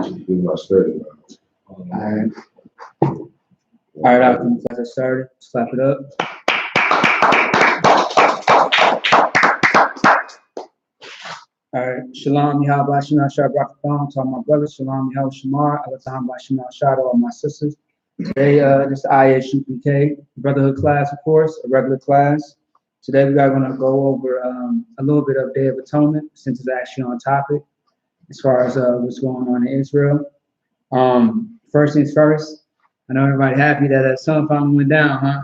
should do my study. All right. All right, after you guys are started, let's clap it up. All right, Shalom, Yahweh, Shemar, Shah, Brakathan, to all my brothers, Shalom, Yahweh, Shemar, Alatam, Shemar, Shah, to all my sisters. Today, this is I.S.U.P.K, Brotherhood class, of course, a regular class. Today, we are going to go over a little bit of Day of Atonement, since it's actually on topic, as far as what's going on in Israel. First things first, I know everybody happy that the sun finally went down, huh?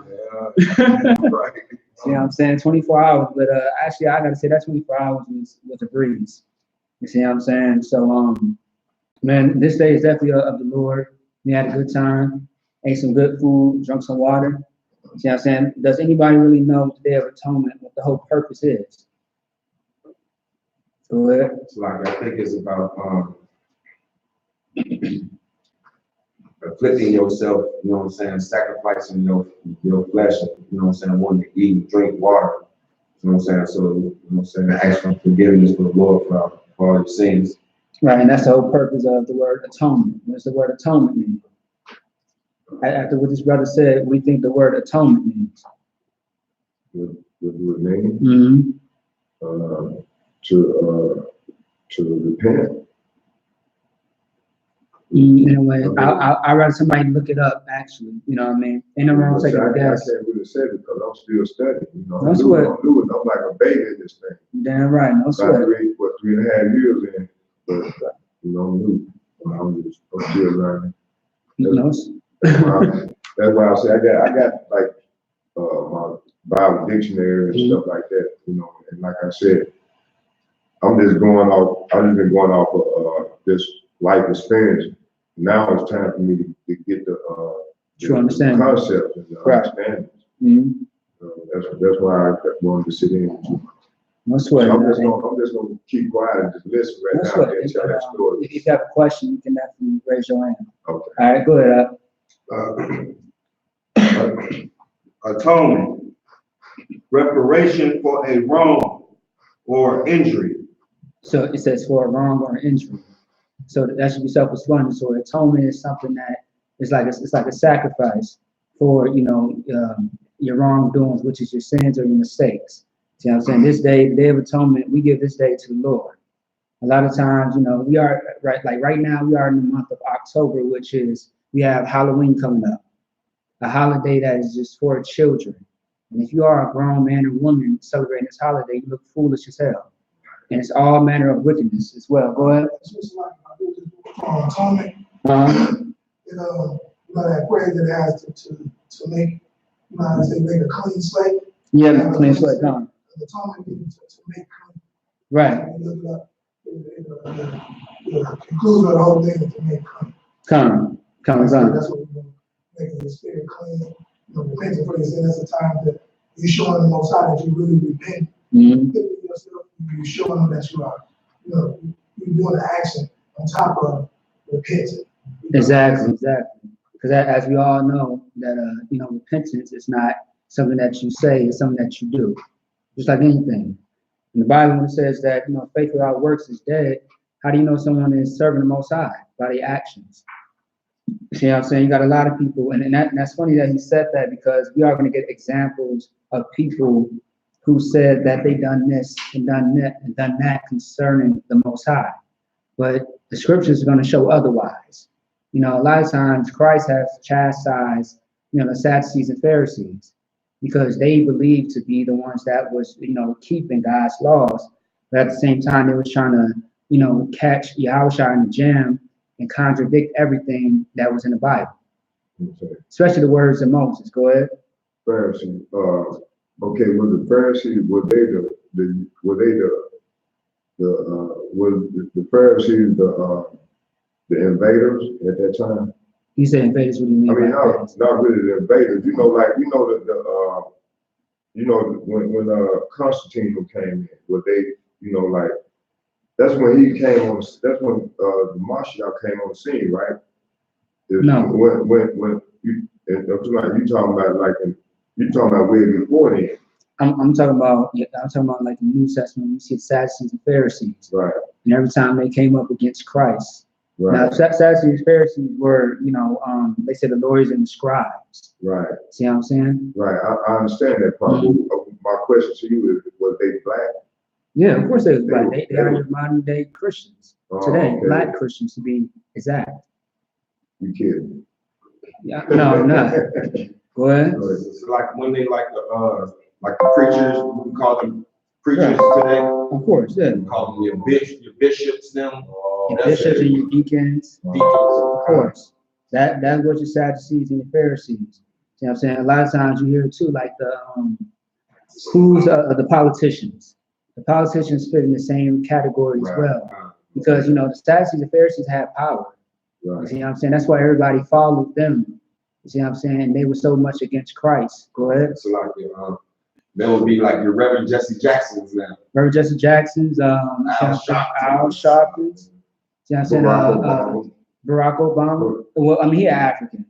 Yeah, right. See what I'm saying? 24 hours, but actually, I gotta say that 24 hours was a breeze. You see what I'm saying? So, man, this day is definitely of the Lord. We had a good time, ate some good food, drank some water. See what I'm saying? Does anybody really know what the Day of Atonement, what the whole purpose is? Go ahead. It's like, I think it's about afflicting yourself, you know what I'm saying, sacrificing your flesh, you know what I'm saying, wanting to eat, drink water, you know what I'm saying, so, you know what I'm saying, ask for forgiveness for the Lord for all your sins. Right, and that's the whole purpose of the word atonement. What does the word atonement mean? After what this brother said, we think the word atonement means. What do it mean? Mm-hmm. To repent. In a way, I'd rather somebody look it up, actually. You know what I mean? Ain't no wrong taking a guess. I can't really say it because I'm still studying. You know, No sweat. I'm like a baby in this thing. Damn right, no sweat. 3.5 years in, but you know, I'm still learning. That's why I say I got like my Bible dictionary and stuff like that. You know, and like I said, I've just been going off of this life experience. Now it's time for me to get the concept and the understanding. That's why I wanted to sit in. No sweat. So I'm just gonna keep quiet and just listen right now and tell that story. If you have a question, you can definitely raise your hand. Okay. All right, go ahead. Atonement, reparation for a wrong or injury. So it says for a wrong or injury. So that should be self-explanatory. So atonement is something that is like it's like a sacrifice for your wrongdoings, which is your sins or your mistakes. See what I'm saying? This day, the Day of Atonement, we give this day to the Lord. A lot of times, we are right now we are in the month of October, which is we have Halloween coming up, a holiday that is just for children. And if you are a grown man or woman celebrating this holiday, you look foolish as hell. And it's all manner of wickedness as well. Go ahead. Atonement. That phrase that it has to make, make a clean slate. Yeah, clean slate. Atonement means to make clean. Right. You look it up. The conclusion of the whole thing is to make clean. Come. That's what we're doing. Making the spirit clean. Repenting for your sin. That's the time that you're showing the Most High that you really repent. You're showing them that you are, you're doing the action on top of repenting. Exactly. Because as we all know, that repentance is not something that you say; it's something that you do. Just like anything. In the Bible, when it says that faith without works is dead, how do you know someone is serving the Most High? By their actions. See what I'm saying? You got a lot of people, and that's funny that he said that, because we are going to get examples of people who said that they done this and done that concerning the Most High. But the scriptures are going to show otherwise. A lot of times Christ has chastised, the Sadducees and Pharisees, because they believed to be the ones that was, keeping God's laws. But at the same time, they were trying to, catch Yahushua in the jam and contradict everything that was in the Bible. Okay. Especially the words of Moses. Go ahead. Pharisees. Okay, was the Pharisees, were the Pharisees the invaders at that time? You say invaders, what do you mean? I mean, not really the invaders. When Constantine came in, were they, that's when he came on. That's when the Mashiach came on the scene, right? No. When you talking about way before then. I'm talking about like the New Testament. You see the Sadducees and Pharisees, right? And every time they came up against Christ, Now, Sadducees and Pharisees were, they said the lawyers and the scribes. Right. See what I'm saying? Right. I understand that part. My question to you is, was they black? Yeah, of course they was black. They are your modern day Christians today, okay. black Christians to be exact. You kidding? Yeah, no, I'm not. Go ahead. It's like when they like the preachers, we call them preachers today. Of course, yeah. We call them your bishops, them. Your bishops and your deacons. Deacons. Of course. That's what your Sadducees and your Pharisees. See what I'm saying? A lot of times you hear it too, like the politicians. The politicians fit in the same category as well. Because, the Sadducees and Pharisees had power. Right. You see what I'm saying? That's why everybody followed them. You see what I'm saying? They were so much against Christ. Go ahead. So like that would be like your Reverend Jesse Jackson's now. Reverend Jesse Jackson's, Al Sharpton's. See what I'm saying? Barack Obama. Well, I mean, he African.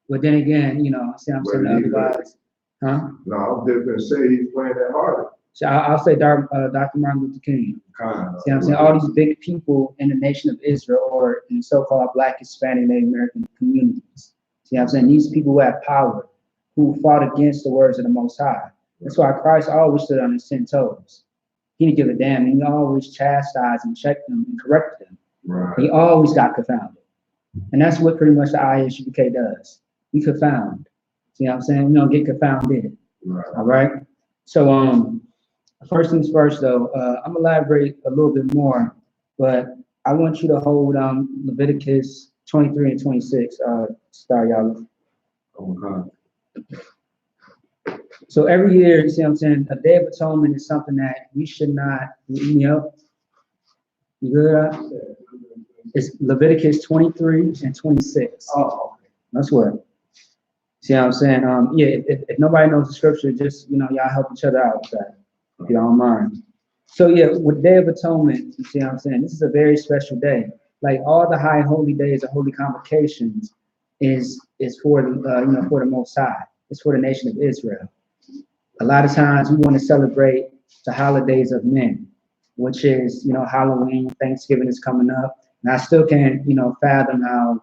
But then again, see what I'm saying? Otherwise, huh? No, I was just gonna say he's playing that hard. So I'll say Dr. Martin Luther King. See what I'm saying? All these big people in the nation of Israel or in so-called Black, Hispanic, Native American communities. See what I'm saying? These people who have power, who fought against the words of the Most High. That's why Christ always stood on his 10 toes. He didn't give a damn, and he always chastised and checked them and corrected them. Right. He always got confounded. And that's what pretty much the I.S.U.P.K does. We confound. See what I'm saying? We don't get confounded. Right. All right? So, first things first, though, I'm going to elaborate a little bit more, but I want you to hold Leviticus 23 and 26. Sorry, y'all. So every year, you see what I'm saying, a Day of Atonement is something that we should not, you good? It's Leviticus 23 and 26. Oh, that's what. See what I'm saying? If nobody knows the scripture, just, y'all help each other out with that, if you don't mind. So with Day of Atonement, you see what I'm saying? This is a very special day. Like all the high holy days or holy convocations is for the, for the Most High. It's for the nation of Israel. A lot of times we want to celebrate the holidays of men, which is, Halloween, Thanksgiving is coming up. And I still can't, fathom how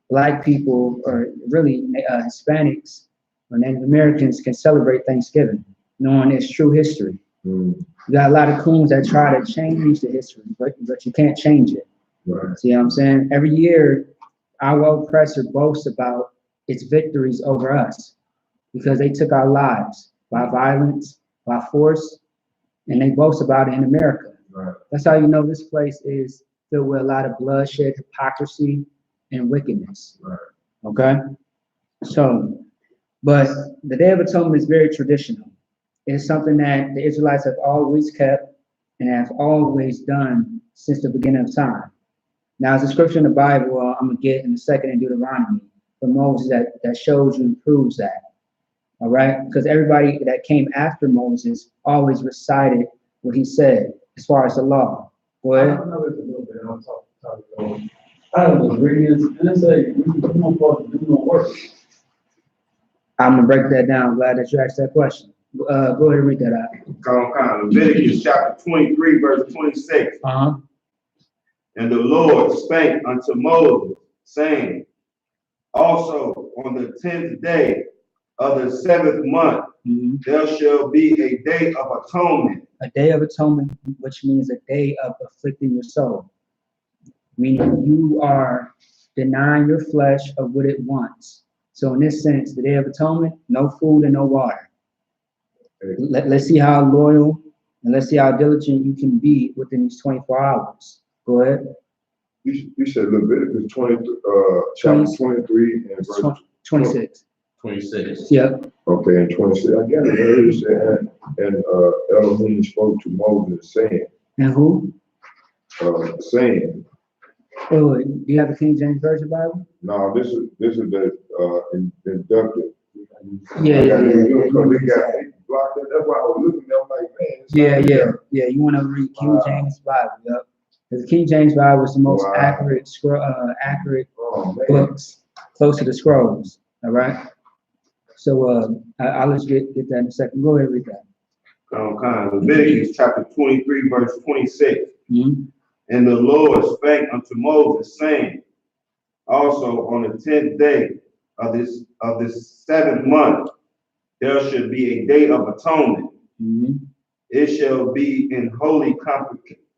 Black people or really Hispanics or Native Americans can celebrate Thanksgiving, knowing its true history. You got a lot of coons that try to change the history, but you can't change it. Right. See what I'm saying? Every year, our oppressor boasts about its victories over us because they took our lives by violence, by force, and they boast about it in America. Right. That's how you know this place is filled with a lot of bloodshed, hypocrisy, and wickedness. Right. Okay? So, but the Day of Atonement is very traditional. It's something that the Israelites have always kept and have always done since the beginning of time. Now, there's a scripture in the Bible I'm going to get in a second in Deuteronomy from Moses that shows you and proves that. All right? Because everybody that came after Moses always recited what he said as far as the law. Go ahead. I was reading and it said, you're not supposed to do no work. I'm going to break that down. I'm glad that you asked that question. Go ahead and read that out. Leviticus chapter 23, verse 26. Uh-huh. And the Lord spake unto Moses, saying, also on the 10th day of the 7th month, there shall be a day of atonement. A day of atonement, which means a day of afflicting your soul. Meaning you are denying your flesh of what it wants. So in this sense, the Day of Atonement, no food and no water. Let's see how loyal and let's see how diligent you can be within these 24 hours. Go ahead. You said Leviticus chapter 23 and verse 26. 26. Yep. Okay, and 26. I got it. It said, and Elohim spoke to Moses, saying. And who? Saying. Oh, do you have the King James Version Bible? No, this is the inductive. Yeah. That's why I was looking at. I'm like, man. Yeah. You want to read King James Bible? Yep. Because the King James Bible is the most accurate books close to the scrolls. All right. So I'll let you get that in a second. Go ahead and read that. Leviticus chapter 23, verse 26. And the Lord spake unto Moses, saying, also on the 10th day of this 7th month, there should be a day of atonement. It shall be in holy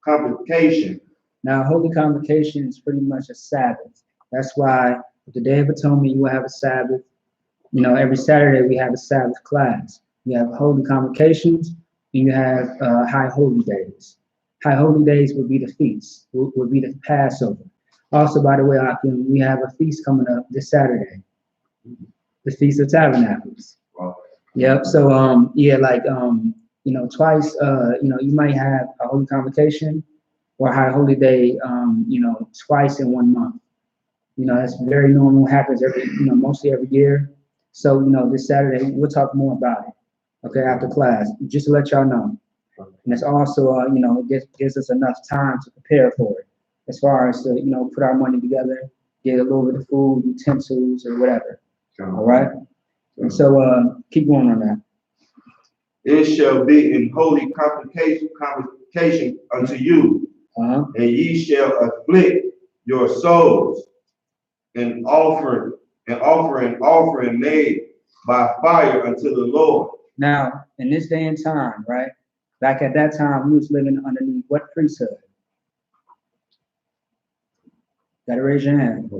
convocation. Now, holy convocation is pretty much a Sabbath. That's why with the Day of Atonement, you will have a Sabbath. You know, every Saturday we have a Sabbath class. You have holy convocations, and you have high holy days. High holy days would be the feast, would be the Passover. Also, by the way, we have a feast coming up this Saturday, the Feast of Tabernacles. Wow. Yep. So, yeah, like, you know, twice, you know, you might have a holy convocation or a high holy day, you know, twice in 1 month. You know, that's very normal, happens every, you know, mostly every year. So, you know, this Saturday, we'll talk more about it, okay, after class, just to let y'all know. And it's also, you know, it gives us enough time to prepare for it, as far as to, you know, put our money together, get a little bit of food, utensils, or whatever. All right? And so, keep going on that. It shall be in holy convocation unto you, and ye shall afflict your souls, and offering made by fire unto the Lord. Now, in this day and time, right? Back at that time, we was living underneath what priesthood? Gotta raise your hand.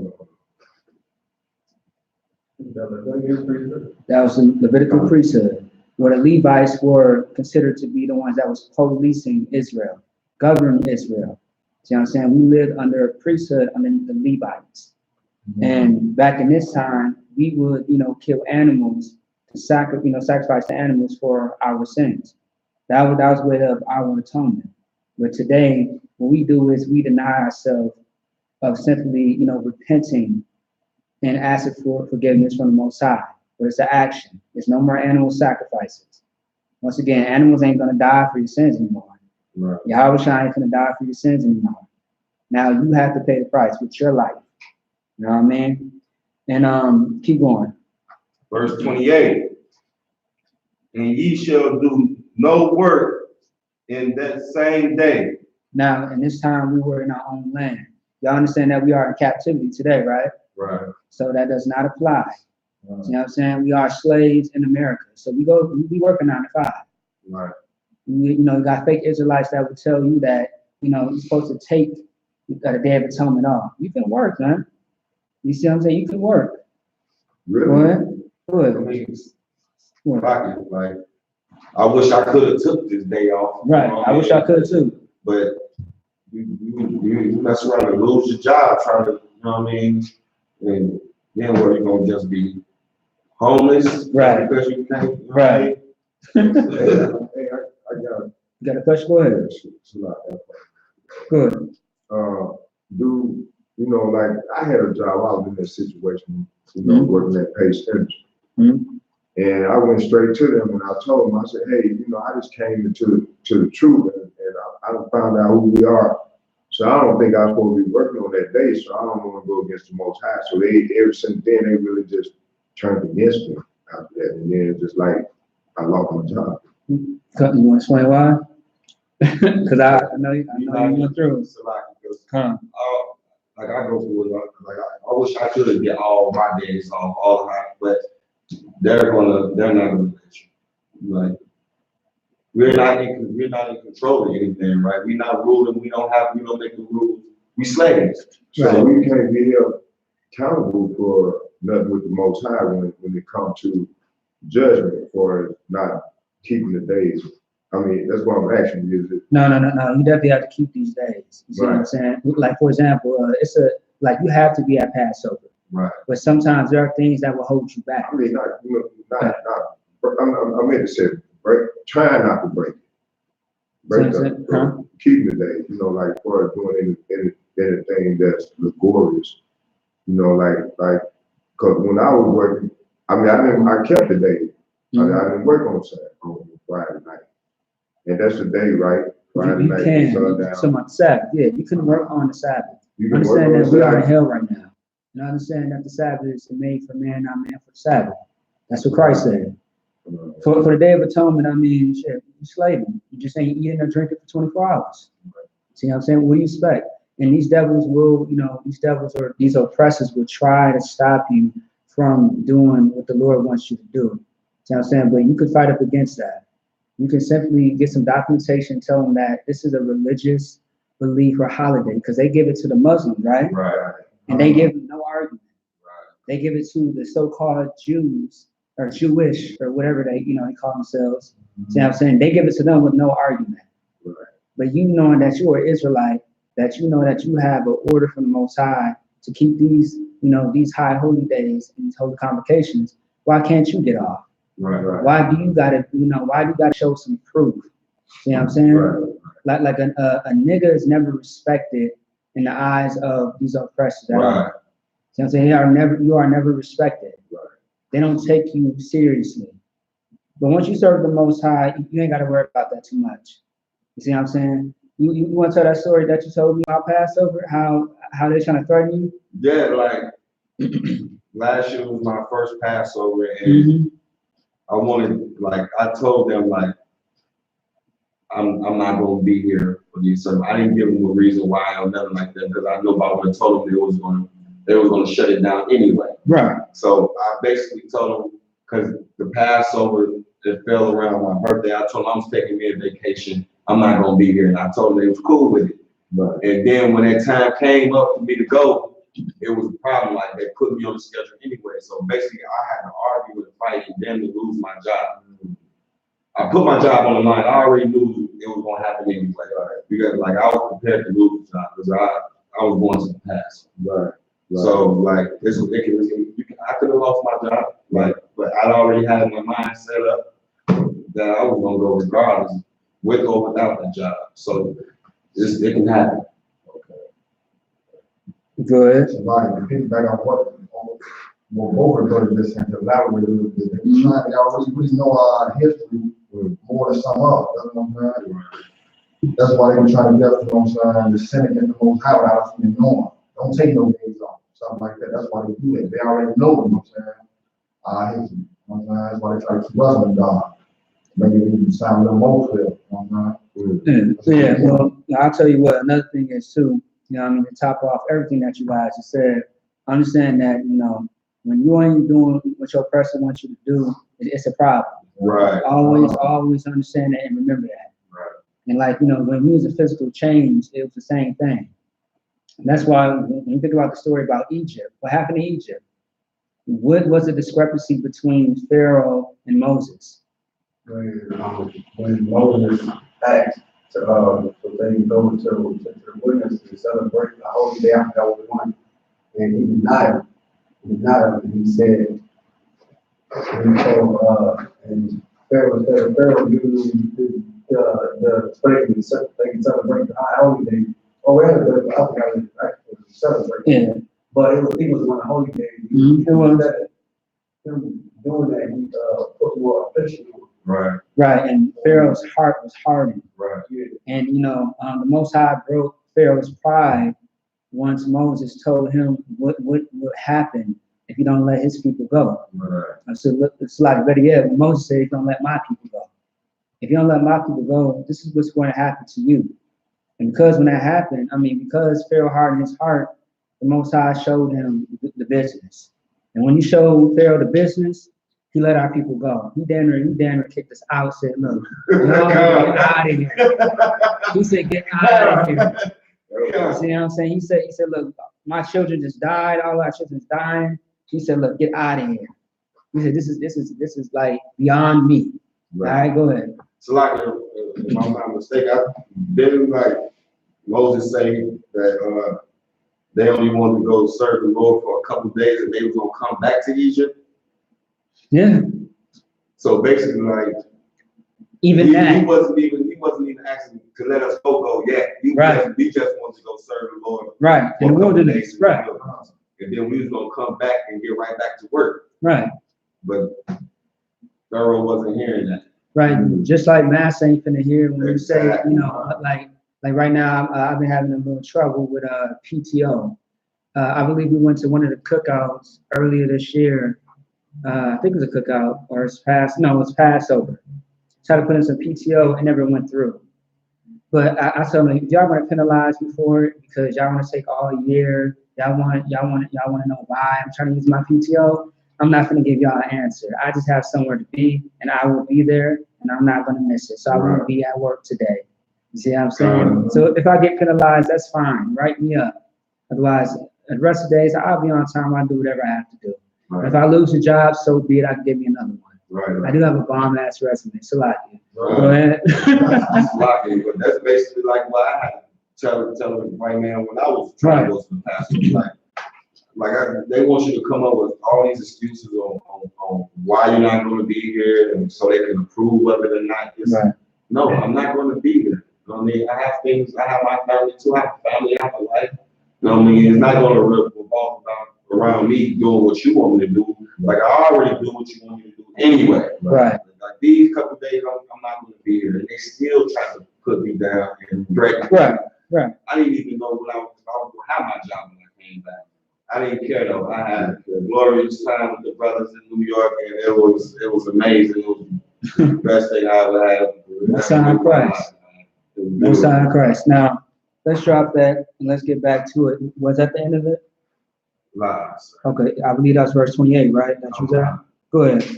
That was the Levitical priesthood, where the Levites were considered to be the ones that was policing Israel, governing Israel. See what I'm saying? We lived under a priesthood underneath the Levites. And back in this time, we would, you know, kill animals to sacrifice the animals for our sins. That was way of our atonement. But today, what we do is we deny ourselves of simply, you know, repenting and asking for forgiveness from the Most High. But it's an action. There's no more animal sacrifices. Once again, animals ain't gonna die for your sins anymore. Right. Yahweh ain't gonna die for your sins anymore. Now you have to pay the price with your life. You know what I mean? And keep going. Verse 28. And ye shall do no work in that same day. Now, in this time, we were in our own land. Y'all understand that we are in captivity today, right? Right. So that does not apply. You know what I'm saying? We are slaves in America. So we working 9 to 5. Right. You know, you got fake Israelites that will tell you that, you know, you're supposed to take the Day of Atonement off. You can work, man. You see what I'm saying? You can work. Really? Go ahead. I mean, like, I wish I could have took this day off. Right. You know I wish I could too. But you mess around and lose your job trying to, you know what I mean? And then what, you gonna just be homeless? Right. Because you can't, Right. Hey, I got a question? Go ahead. Good. You know, like I had a job, I was in that situation, you know, working at Pace Energy. And I went straight to them and I told them, I said, hey, you know, I just came into the truth and I found out who we are. So I don't think I was supposed to be working on that day, so I don't want to go against the Most High. So ever since then, they really just turned against me after that. And then it's just like, I lost my job. You want to explain why? Because I know you went through. Like I go through it, like I wish I could have get all my days off all the time, but they're not gonna let you. Like we're not in control of anything, right? We're not ruling. We don't make the rules. We slaves. So we can't be held accountable for nothing with the Most High when it comes to judgment for not keeping the days. I mean, that's what I'm asking you. Is it? No. You definitely have to keep these days. You see what I'm saying? Like, for example, like you have to be at Passover. Right. But sometimes there are things that will hold you back. I mean, I meant to say, trying not to break it. Keeping the days, you know, like for doing anything that's laborious, you know, like, cause when I was working, I mean, I kept the day. I didn't work on Friday night. And that's the day, right? Friday you night, can. sundown. So on Sabbath, yeah, you can work on the Sabbath. You can understand work on that we are in Sabbath. hell right now. And understand that the Sabbath is made for man, not man for the Sabbath. That's what Christ said. For the Day of Atonement, I mean, shit, you're slaving. You just ain't eating or drinking for 24 hours. See what I'm saying? What do you expect? And these devils will, these devils or these oppressors will try to stop you from doing what the Lord wants you to do. See what I'm saying? But you can fight up against that. You can simply get some documentation, tell them that this is a religious belief or holiday, because they give it to the Muslims, right? Right. And they give no argument. Right. They give it to the so-called Jews or Jewish or whatever they call themselves. See what I'm saying? They give it to them with no argument. Right. But you knowing that you are Israelite, that you know that you have an order from the Most High to keep these, these high holy days and these holy convocations, why can't you get off? Right, right. Why do you gotta, why do you gotta show some proof? See what I'm saying? Right. Like a nigga is never respected in the eyes of these oppressors. Right. See what I'm saying? You are never respected. Right. They don't take you seriously. But once you serve the Most High, you ain't gotta worry about that too much. You see what I'm saying? You want to tell that story that you told me about Passover? How they're trying to threaten you? Yeah, like last year was my first Passover, and I wanted, like, I told them, like, I'm not gonna be here for these services. I didn't give them a reason why or nothing like that, because I know if I would have told them they was gonna shut it down anyway. Right. So I basically told them, because the Passover, it fell around my birthday. I told them I was taking me a vacation. I'm not gonna be here, and I told them they was cool with it. Right. And then when that time came up for me to go, it was a problem. Like, they put me on the schedule anyway. So basically, I had to argue and fight and then to lose my job. I put my job on the line. I already knew it was gonna happen anyway. Right. Because like I was prepared to lose the job because I was going to the past. Right. So like I could have lost my job, like, but I'd already had my mind set up that I was gonna go regardless, with or without the job. So it can happen. Good. So like to piggyback on what Brotherhood just said, to elaborate a little bit. They already know our history more than some others. That's what I'm saying. That's why they were trying to get, the Senate against the Most High without us even knowing. Don't take no days off, something like that. That's why they do that. They already know, you know what I'm saying? Our history. You know what I'm saying? That's why they try to keep us in the dark. Make it even sound a little more clear. You know what I'm saying? Yeah, well, I'll tell you what, another thing is too, to top off everything that you guys just said, understand that, when you ain't doing what your oppressor wants you to do, it's a problem. Right. Always understand that and remember that. Right. And like, when we was a physical change, it was the same thing. And that's why when you think about the story about Egypt, what happened to Egypt? What was the discrepancy between Pharaoh and Moses? When Moses asked to they go to the witness to celebrate the holy day after that was one, and he denied it. And he said, and Pharaoh usually they can celebrate the high holy day, or rather, I forgot to celebrate. Yeah. But he was on a holy day. Him doing that, he put more official. Right. Right, and Pharaoh's heart was hardened. Right. And the Most High broke Pharaoh's pride once Moses told him what would happen if you don't let his people go. Right. So look, it's like better yet, when Moses said, "Don't let my people go. If you don't let my people go, this is what's going to happen to you." And because when that happened, because Pharaoh hardened his heart, the Most High showed him the business. And when he showed Pharaoh the business, he let our people go. He damn near kicked us out, said, "Look, get out of here." He said, "Get out of here." You see what I'm saying? He said, "Look, my children just died, all our children's dying." He said, "Look, get out of here." He said, this is like beyond me. Right. All right, go ahead. So like, if I'm not mistaken, didn't like Moses say that they only wanted to go serve the Lord for a couple of days and they was gonna come back to Egypt? Yeah. So basically, like, he wasn't even asking to let us go yet. He just wanted to go serve the Lord. Right. In the wilderness. Right. And then we was gonna come back and get right back to work. Right. But Pharaoh wasn't hearing that. Right. Just like Mass ain't finna hear when you say, like right now, I've been having a little trouble with PTO. I believe we went to one of the cookouts earlier this year. I think it was a cookout, or it's Passover. Tried to put in some PTO, it never went through. But I told them, if y'all want to penalize me for it because y'all want to take all year, y'all want to know why I'm trying to use my PTO, I'm not going to give y'all an answer. I just have somewhere to be, and I will be there, and I'm not going to miss it. So I won't be at work today. You see what I'm saying? So if I get penalized, that's fine. Write me up. Otherwise, the rest of the days, I'll be on time. I'll do whatever I have to do. If I lose a job, so be it. I can give me another one. I do have a bomb-ass resume. So like, go ahead. But that's basically like what I had to tell the white man when I was trying to go to the pastor. They want you to come up with all these excuses on why you're not going to be here, and so they can approve of it or not. No, I'm not going to be here. You know what I mean? I have things. I have my family too. I have a family. I have a life. You know what I mean? It's not going to revolve around me doing what you want me to do. Like I already do what you want me to do anyway. Right. Like these couple of days, I'm not going to be here, and they still try to put me down and break me. Right. I didn't even know when I was going to have my job when I came back. I didn't care though. I had a glorious time with the brothers in New York, and it was amazing. It was the best thing I ever had. No sign of Christ. No sign of Christ. Now, let's drop that and let's get back to it. Was that the end of it? Lies. Okay, I believe that's verse 28, right? That's you said? Go ahead.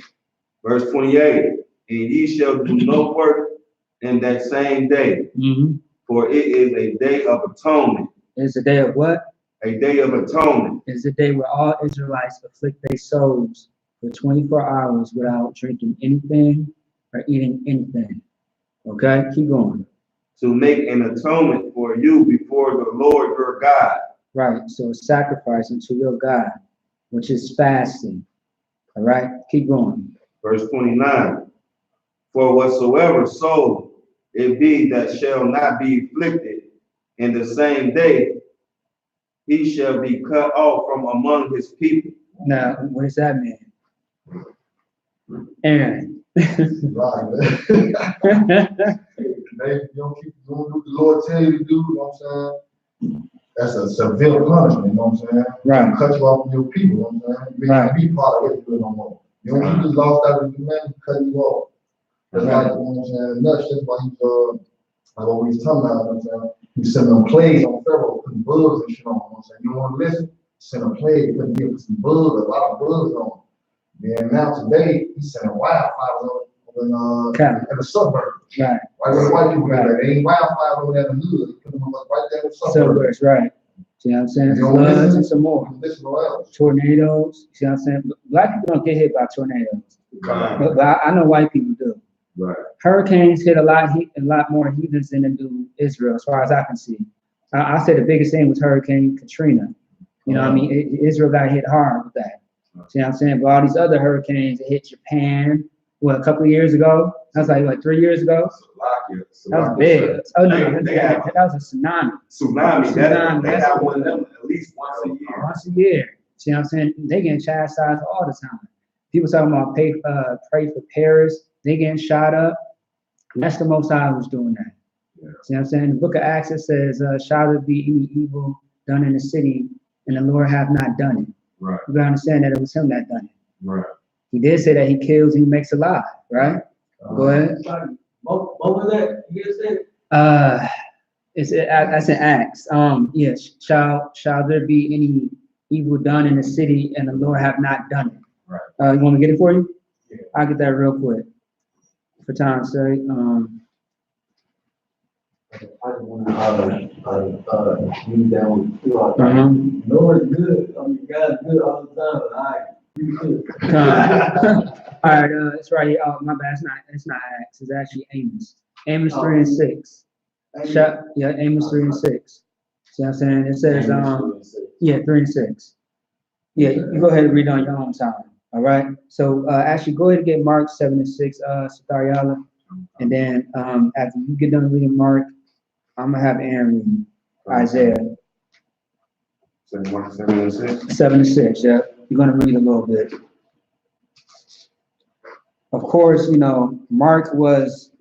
Verse 28, and ye shall do no work in that same day, for it is a day of atonement. It's a day of what? A day of atonement. It's a day where all Israelites afflict their souls for 24 hours without drinking anything or eating anything. Okay, keep going. To make an atonement for you before the Lord your God. Right, so sacrifice unto your God, which is fasting. All right, keep going. Verse 29, for whatsoever soul it be that shall not be afflicted in the same day, he shall be cut off from among his people. Now, what does that mean? Aaron. You don't keep doing what the Lord tell you to do, you know what I'm saying? That's a severe punishment, you know what I'm saying? Right. Cut you off from your people, you know what I'm saying? You ain't be part of it no more. You don't keep this lost out of the man, cut you off. That's like, you know what I'm saying? Nuts, that's why he's like what we was talking about, you know what I'm saying? He's sending them plagues on Pharaoh, putting bugs and shit on, you know what I'm saying? You don't want to listen? Send a plague, put some bugs, a lot of bugs on. Then now today, he's sending wildfires over in the suburbs. Right. Right where the white people are. They ain't wildfires over there in the hood. Put them right there in the suburbs. Right. See what I'm saying? Floods and some more. Tornadoes. See what I'm saying? Black people don't get hit by tornadoes. But I know white people do. Right. Hurricanes hit a lot more heathens than they do Israel, as far as I can see. I say the biggest thing was Hurricane Katrina. You know what I mean? Israel got hit hard with that. See what I'm saying? But all these other hurricanes that hit Japan, a couple of years ago? That was like 3 years ago? That was big. Oh, no, that was a tsunami. Tsunami. They have one of them at least once a year. Once a year. See what I'm saying? They getting chastised all the time. People talking about pray for Paris. They getting shot up. That's the Most High was doing that. Yeah. See what I'm saying? The book of Acts, it says, shall there be any evil done in the city, and the Lord have not done it. Right. You gotta understand that it was him that done it. Right. He did say that he kills and he makes alive, right? Go ahead. What was that? You just said? That's in Acts. Yes. Shall there be any evil done in the city, and the Lord have not done it? Right. You want me to get it for you? Yeah. I'll get that real quick. For time's sake. I just want to be down with you all the time. No, it's good. I mean, God's good all the time, but you good. All right, it's right here. Oh, my bad. It's not Acts. It's actually Amos. Amos 3 and 6. Amos 3 and 6. See what I'm saying? It says, 3 and 6. Yeah, you go ahead and read on your own time. All right. So actually, go ahead and get Mark 7 and 6, Satariala. And then after you get done reading Mark, I'm gonna have Aaron read Isaiah. 7 and 6. 7 and 6. Yeah, you're gonna read a little bit. Of course, you know Mark was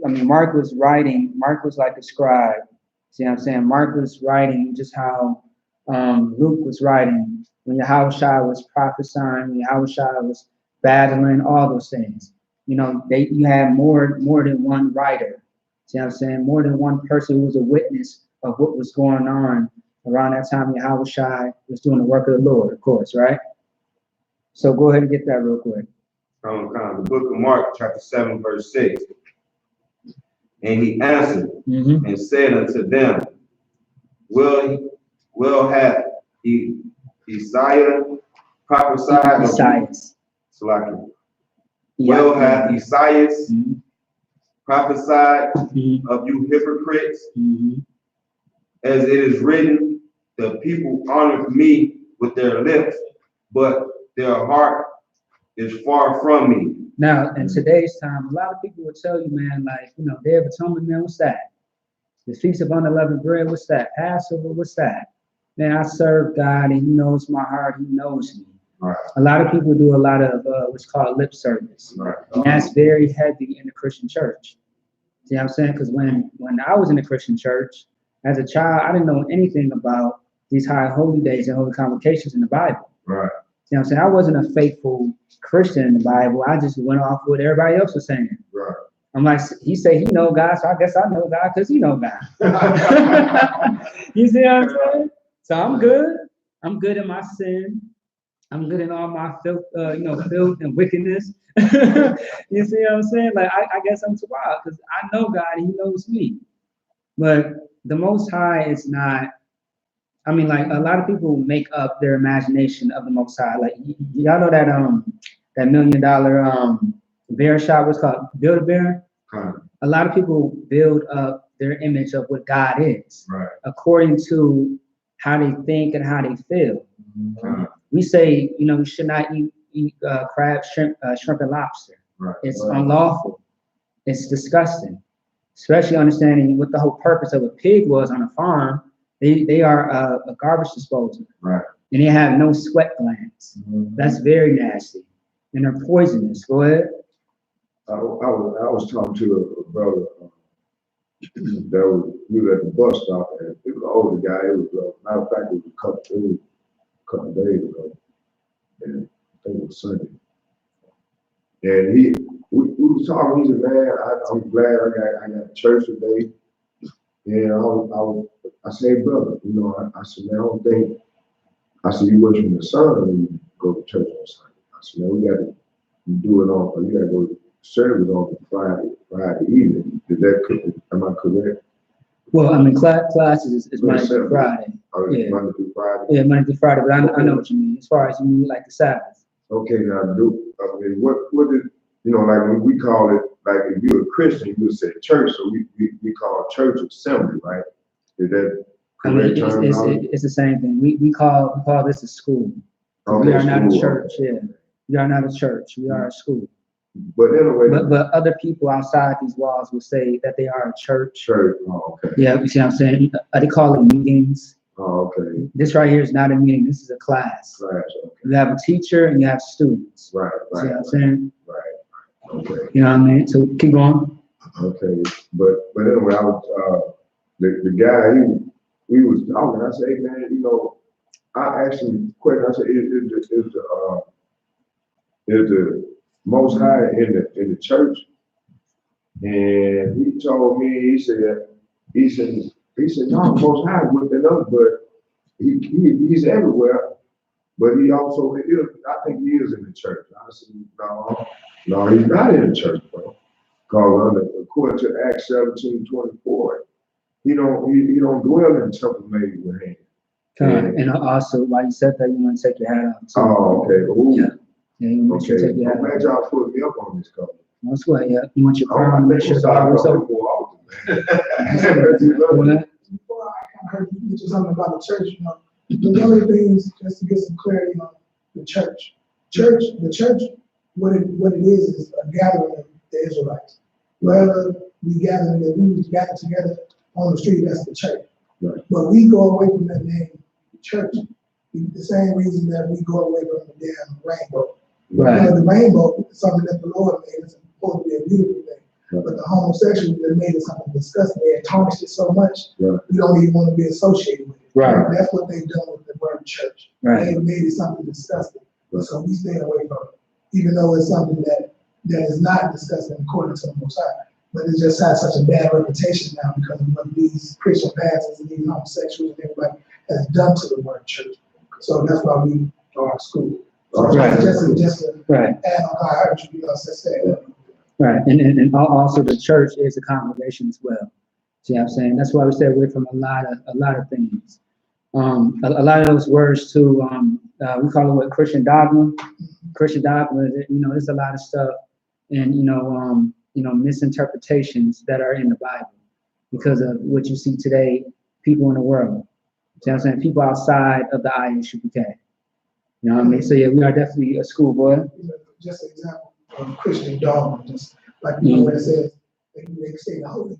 writing. Mark was like a scribe. See what I'm saying? Mark was writing just how Luke was writing when Yahushua was prophesying, when Yahushua was battling, all those things. You know, you had more than one writer. See what I'm saying? More than one person who was a witness of what was going on around that time. Yahawashi was doing the work of the Lord, of course, right? So go ahead and get that real quick. The book of Mark, chapter 7, verse 6. And he answered and said unto them, Well hath Isaiah prophesied Well hath Isaiah prophesied of you hypocrites, as it is written, the people honor me with their lips, but their heart is far from me. Now, in today's time, a lot of people will tell you, man, like, you know, Day of Atonement, man, what's that? The Feast of Unleavened Bread, what's that? Passover, what's that? Man, I serve God and he knows my heart, he knows me. Right. A lot of people do a lot of what's called lip service. Right. And that's very heavy in the Christian church. See what I'm saying? Because when I was in the Christian church, as a child, I didn't know anything about these high holy days and holy convocations in the Bible. Right. See what I'm saying? I wasn't a faithful Christian in the Bible. I just went off what everybody else was saying. Right. I'm like, he said he know God, so I guess I know God because he know God. You see what I'm saying? So I'm good. I'm good in my sin. I'm good in all my filth, filth and wickedness. You see what I'm saying? Like, I guess I'm too wild because I know God and he knows me. But the Most High is not, I mean, like, a lot of people make up their imagination of the Most High. Like, y'all know that $1 million bear shot was called Build-A-Bear? A lot of people build up their image of what God is, right, according to how they think and how they feel. We say, you know, you should not eat crab, shrimp, and lobster. Right. It's unlawful. It's disgusting. Especially understanding what the whole purpose of a pig was on a farm. They are a garbage disposal. Right. And they have no sweat glands. That's very nasty. And they're poisonous. Go ahead. I was talking to a brother we were at the bus stop, and it was an older guy. It was matter of fact, it was a couple days ago, and I think it was Sunday. And we was talking. He said, "Man, I'm glad I got church today." And I said, "Brother, you know," I said, "Man, I don't think." I said, "You worship the Son when you go to church on Sunday." I said, "Man, we got to do it on. You got to go to service on Friday evening." Am I correct? Well, I mean, classes is Monday through Friday. Oh, yeah. Monday through Friday? Yeah, Monday through Friday, but I know what you mean. As far as you mean, like the Sabbath. Okay, now, what did, you know, like when we call it, like if you're a Christian, you would say church, so we call it church assembly, right? Is that correct terminology? It's the same thing. We call this a school. Okay, we are not a church, yeah. We are not a church, we are a school. But anyway, but other people outside these walls will say that they are a church. Church, oh, okay. Yeah, you see what I'm saying? They call it meetings. Oh, okay. This right here is not a meeting. This is a class. Class, okay. You have a teacher and you have students. Right. See what I'm saying? Right. Okay. You know what I mean? So keep going. Okay, but anyway, I was the guy. We was talking. I said, "Hey, man, you know," I asked him a question. I said, "Is the Most High in the church?" And he told me, he said, "No, Most High is within us, but he's everywhere, but he also is. I think he is in the church." I said, "No, he's not in the church, bro. Because according to Acts 17:24, he don't dwell in the temple made with hands." And also, while you said that, you want to take your hat off. Oh, okay. Ooh. Yeah. Yeah, you want to take your hat off. I'm glad y'all put me up on this cover. That's what, yeah. You want your crown to make sure Before I heard you mention something about the church, you know. One of the things, just to get some clarity on the church. The church, what it is a gathering of the Israelites. Wherever we gather together on the street, that's the church. Right. But we go away from that name, the church, the same reason that we go away from the damn rainbow. Right. You know, the rainbow is something that the Lord made. It's supposed to be a beautiful thing. Right. But the homosexuals, they made it something disgusting. They had tarnished it so much, right, we don't even want to be associated with it. Right. That's what they've done with the word church. Right. They made it something disgusting. Right. So we stay away from it, even though it's something that is not disgusting according to the Most High. but it just has such a bad reputation now because of what these Christian pastors and these homosexuals and everybody has done to the word church. So that's why we are at school. So Right. Just to Right. add on, I heard you, say. Right, and also the church is a congregation as well. See what I'm saying? That's why we stay away from a lot of things. A lot of those words too, we call it what, Christian dogma. Christian dogma, there's a lot of stuff and misinterpretations that are in the Bible because of what you see today, people in the world. See what I'm saying? People outside of the I.S.U.P.K. You know what I mean? So yeah, we are definitely a school, boy. Just an example of Christian dogma, just like where it says they say the Holy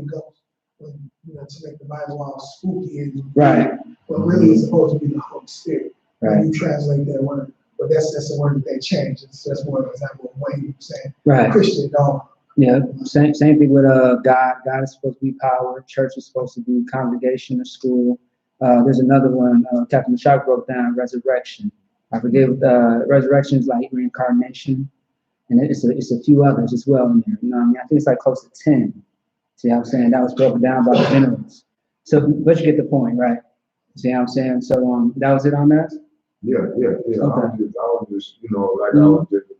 Ghost, when, to make the Bible all spooky and right. But really it's supposed to be the Holy Spirit. Right. When you translate that word, but that's a word that they changed. It's just more of an example of what you were saying. Right. Christian dogma. Yeah, same thing with God. God is supposed to be power. Church is supposed to be congregation or school. There's another one. Captain Shock broke down resurrection. I forget. Resurrection is like reincarnation, and it's a few others as well in there. You know what I mean? I think it's like close to 10. See how I'm saying? That was broken down by the generals. So, but you get the point, right? See how I'm saying? So, that was it on that. Yeah. Okay. I was just,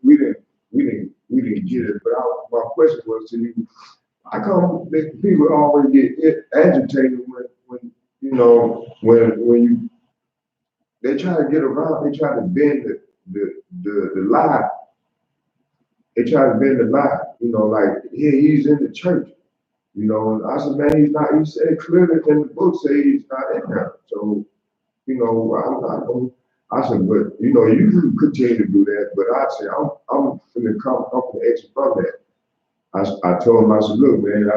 we didn't get it. But my question was to you: how come that people always get agitated when you they try to get around, they try to bend the lie. They try to bend the lie. Like he's in the church. And I said, man, he's not. He said clearly in the book say he's not in there. So I'm not going. I said, but you can continue to do that. But I said, I'm going to come from the exit from that. I told him, I said, look, man,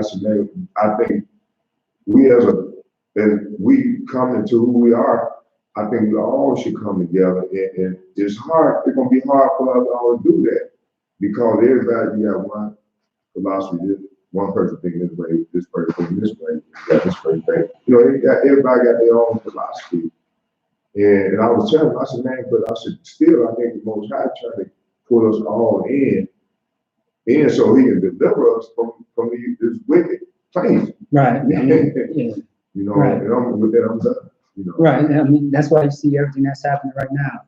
I think we as we come into who we are, I think we all should come together. And it's hard. It's going to be hard for us all to do that because everybody, you got one philosophy. One person thinking this way, this person thinking this way, this person thinking. Everybody got their own philosophy. And I was telling him, I said, man, but I said, still, I think the Most High trying to pull us all in so he can deliver us from this wicked place. Right. Yeah. Right. And with that, I'm done. Right. I mean, that's why you see everything that's happening right now.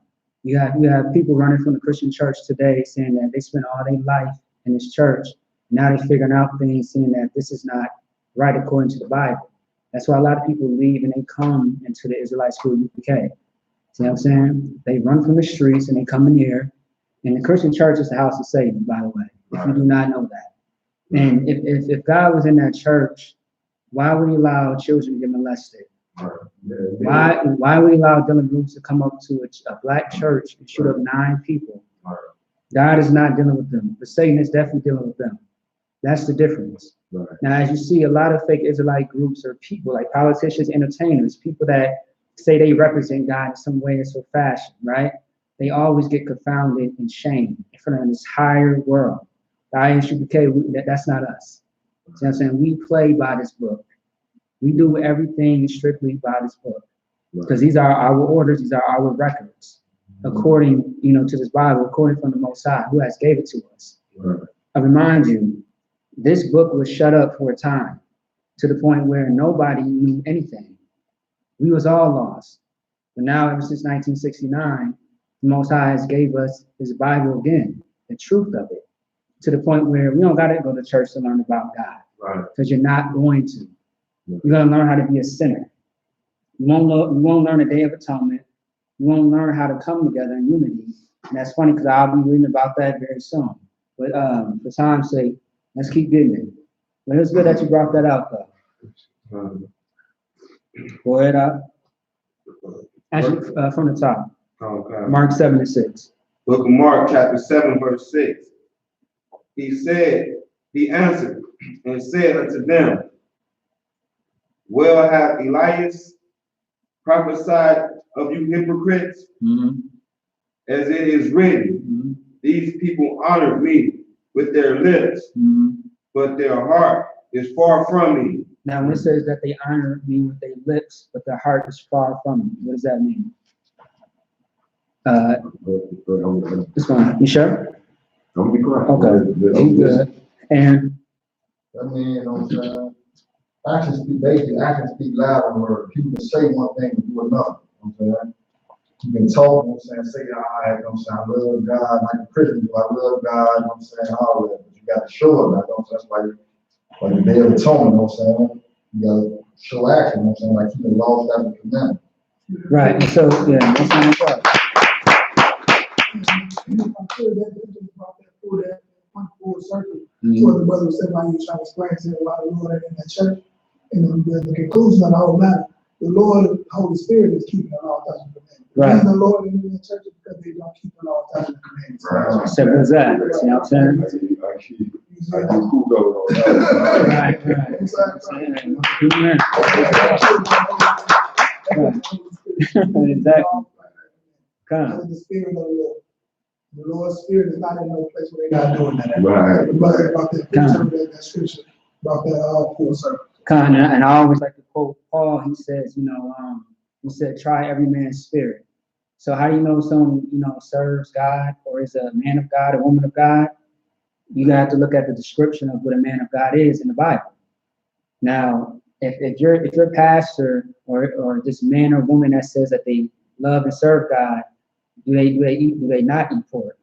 You have people running from the Christian church today saying that they spent all their life in this church. Now they're figuring out things, saying that this is not right according to the Bible. That's why a lot of people leave and they come into the Israelite school Y.A.H.K. See what I'm saying? They run from the streets and they come in here. And the Christian church is the house of Satan, by the way, if you do not know that. And if God was in that church, why would he allow children to get molested? Why would he allow Dylan groups to come up to a black church and shoot up 9 people? God is not dealing with them, but Satan is definitely dealing with them. That's the difference. Right. Now, as you see, a lot of fake Israelite groups are people like politicians, entertainers, people that say they represent God in some way or some fashion, right? They always get confounded and shamed in front of an entire world. The I.S.U.P.K, that's not us. See what I'm saying? We play by this book. We do everything strictly by this book. Because these are our orders, these are our records, according, to this Bible, according from the Most High, who has gave it to us. Right. I remind you, this book was shut up for a time, to the point where nobody knew anything. We was all lost. But now, ever since 1969, the Most High has gave us his Bible again, the truth of it, to the point where we don't got to go to church to learn about God, because you're not going to. You're going to learn how to be a sinner. You won't learn a Day of Atonement. You won't learn how to come together in unity. And that's funny because I'll be reading about that very soon. But for time's sake, let's keep getting it. But it's good that you brought that out, though. Go ahead up. Actually, from the top. Okay. Mark 7:6. Book of Mark, chapter 7, verse 6. He answered and said unto them, well hath Elias prophesied of you hypocrites, as it is written, these people honored me with their lips, but their heart is far from me. Now, when it says that they honor me with their lips, but their heart is far from me, what does that mean? This one, you sure? Don't be quiet. Okay, good. And I mean, you know what I'm saying? Actions speak, basically, actions speak louder than words. People can say one thing and do another. You know what I'm saying? You can talk, you know what I'm saying, say, you know what I'm saying, I love God, like a Christian, I love God, you know what I'm saying, all that. But you got to show it, like, you know what I'm saying? That's like the Day of Atonement, you know what I'm saying? You got to show action, you know what I'm saying, like keep the law, statutes, and commandments. Right. And so, yeah, that's not right. I'm sure that about that full that one full circle. So the brother said, "Why you trying to explain to a lot of Lord in that church?" And the conclusion of the whole matter, the Lord, the Holy Spirit is keeping the law, statutes, and commandments. The reason the Lord is in the church is because they don't keep the law, statutes, and commandments. Right. Simple as that. You know what I'm saying? I do kudos on that. Right, right. Amen. Exactly. Come. The Spirit of the Lord. The Lord's Spirit is not in no place where they're not doing that. Right. About that picture, that scripture, about that full circle. Kind of, and I always like to quote Paul. He says, he said, "Try every man's spirit." So how do you know someone, serves God or is a man of God, a woman of God? You have to look at the description of what a man of God is in the Bible. Now, if you're a pastor or this man or woman that says that they love and serve God, do they not eat pork?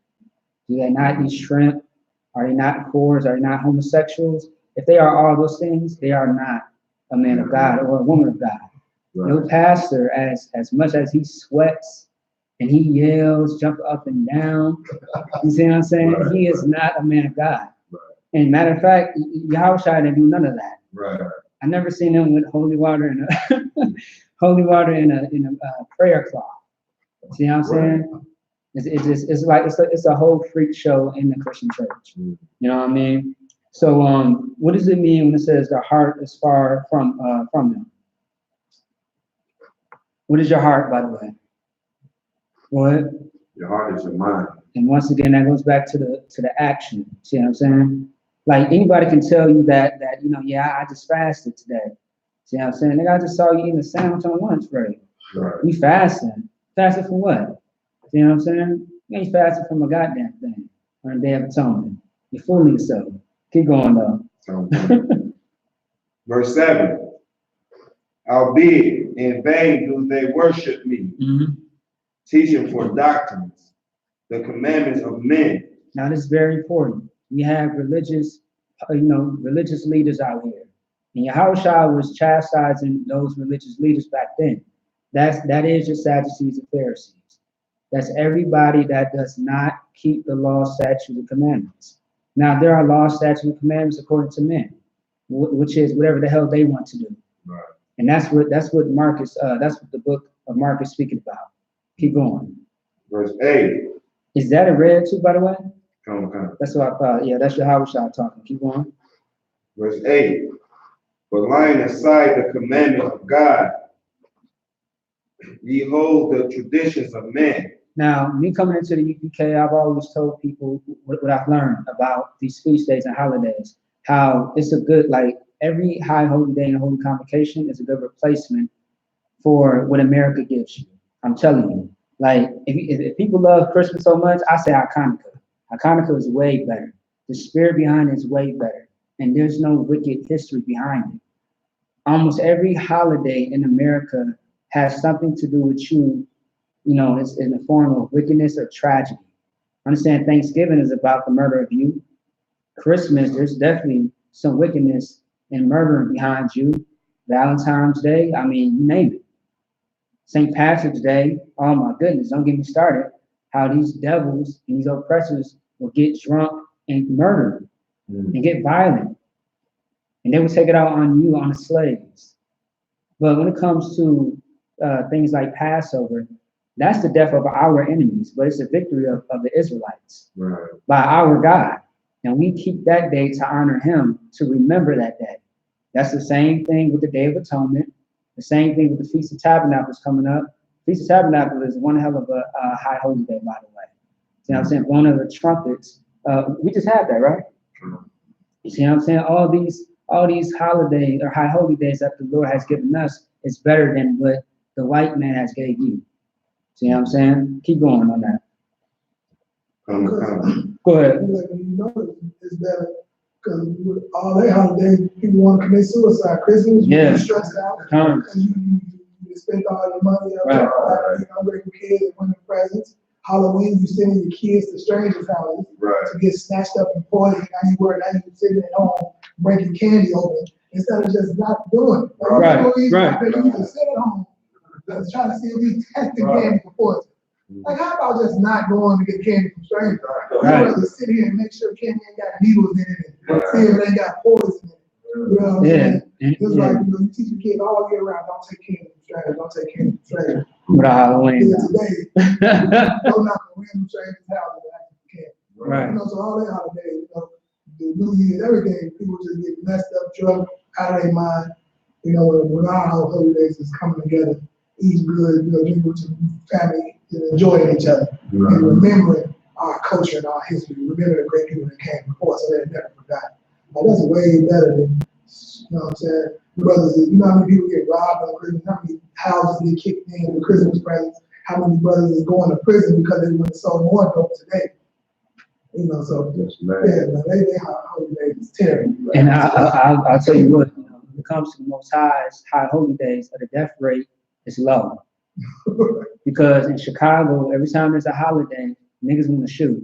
Do they not eat shrimp? Are they not whores? Are they not homosexuals? If they are all those things, they are not a man of God or a woman of God. Right. No pastor, as much as he sweats and he yells, jump up and down, you see what I'm saying? Right. He is not a man of God. Right. And matter of fact, Yahushua didn't do none of that. Right. I never seen him with holy water and a prayer cloth. See what I'm saying? It's a whole freak show in the Christian church. You know what I mean? So what does it mean when it says the heart is far from them? What is your heart, by the way? What? Your heart is your mind. And once again, that goes back to the action. See what I'm saying? Like anybody can tell you that I just fasted today. See what I'm saying? Nigga, I just saw you eating a sandwich on lunch break. Right. We fasting. Fasting for what? See what I'm saying? You ain't fasting from a goddamn thing on the Day of Atonement. You're fooling yourself. Keep going though. Verse 7. Albeit in vain do they worship me, teaching for doctrines, the commandments of men. Now this is very important. We have religious leaders out here. And Yahushua was chastising those religious leaders back then. That is your Sadducees and Pharisees. That's everybody that does not keep the law, statutes, and commandments. Now there are laws, statutes, and commandments according to men, which is whatever the hell they want to do. Right. And that's what Marcus, that's what the book of Marcus is speaking about. Keep going. Verse 8. Is that a red too, by the way? Come. That's what I thought. Yeah, that's Yahushua talking. Keep going. Verse 8. But laying aside the commandment of God, ye hold the traditions of men. Now, me coming into the Y.A.P.K, I've always told people what I've learned about these feast days and holidays, how it's a good, like, every high holy day and holy convocation is a good replacement for what America gives you. I'm telling you. Like, if people love Christmas so much, I say Hanukkah. Hanukkah is way better. The spirit behind it is way better. And there's no wicked history behind it. Almost every holiday in America has something to do with you, it's in the form of wickedness or tragedy. Understand, Thanksgiving is about the murder of you. Christmas, there's definitely some wickedness and murder behind you. Valentine's Day, I mean, you name it. St. Patrick's Day, oh my goodness, don't get me started. How these devils and these oppressors will get drunk and murder and get violent. And they will take it out on you, on the slaves. But when it comes to things like Passover, that's the death of our enemies, but it's a victory of the Israelites by our God. And we keep that day to honor him, to remember that day. That's the same thing with the Day of Atonement, the same thing with the Feast of Tabernacles coming up. Feast of Tabernacles is one hell of a high holy day, by the way. See what I'm saying? One of the trumpets. We just had that, right? You see what I'm saying? All these holidays or high holy days that the Lord has given us is better than what the white man has gave you. See what I'm saying? Keep going on that. Go ahead. Like, you know, it's better Because with all their holidays, people want to commit suicide. Christmas, you're stressed out because you spend all your money on ungrateful kids and winning presents. Halloween, you sending your kids to strangers' houses to get snatched up and poisoned. Now you sitting at home breaking candy open instead of just not doing it. You can sit at home trying to see if we test the candy for poison. Like, how about just not going to get candy from strangers? You'd rather sit here and make sure candy ain't got needles in it and see if it ain't got poison in it. You know what I'm saying? Just like, you teach your kids all year round, don't take candy from strangers, don't take candy from strangers. Halloween. Today, go knock on random strangers' houses and ask if you can. So all their holidays, the New Year's, everything, people just get messed up, drunk, out of their mind. When our holidays is coming together, eating good, drinking with your family, enjoying each other, and remembering our culture and our history, remember the great people that came before us, so they're never forgotten. That's way better than, what I'm saying? Brothers, how many people get robbed on Christmas, how many houses get kicked in with Christmas presents, how many brothers is going to prison because they went and sold more dope today. So they holidays is terrible. And I'll tell you what, when it comes to the Most High's high holy days, the death rate is low. Because in Chicago, every time there's a holiday, niggas want to shoot.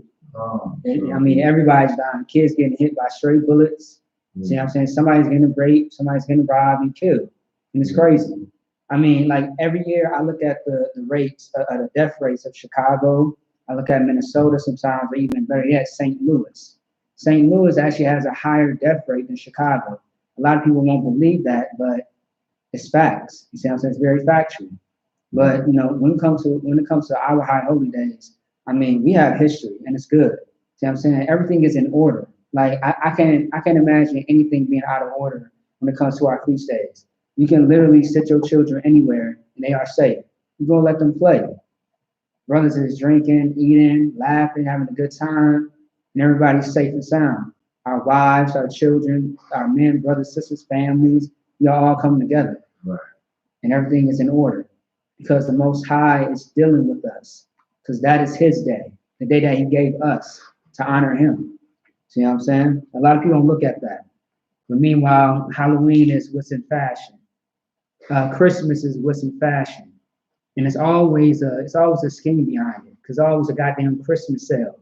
Everybody's dying. Kids getting hit by stray bullets. See what I'm saying? Somebody's getting raped, somebody's getting robbed and killed. And it's crazy. Every year I look at the rates, the death rates of Chicago. I look at Minnesota sometimes, or even better yet, St. Louis. St. Louis actually has a higher death rate than Chicago. A lot of people won't believe that, but it's facts. You see what I'm saying? It's very factual. But when it comes to our high holy days, we have history and it's good. See what I'm saying? Everything is in order. Like I can't imagine anything being out of order when it comes to our feast days. You can literally sit your children anywhere and they are safe. You're gonna let them play. Brothers is drinking, eating, laughing, having a good time, and everybody's safe and sound. Our wives, our children, our men, brothers, sisters, families, we all come together. And everything is in order. Because the Most High is dealing with us. Because that is his day, the day that he gave us to honor him. See what I'm saying? A lot of people don't look at that. But meanwhile, Halloween is what's in fashion. Christmas is what's in fashion. And it's always a scheme behind it. Because always a goddamn Christmas sale.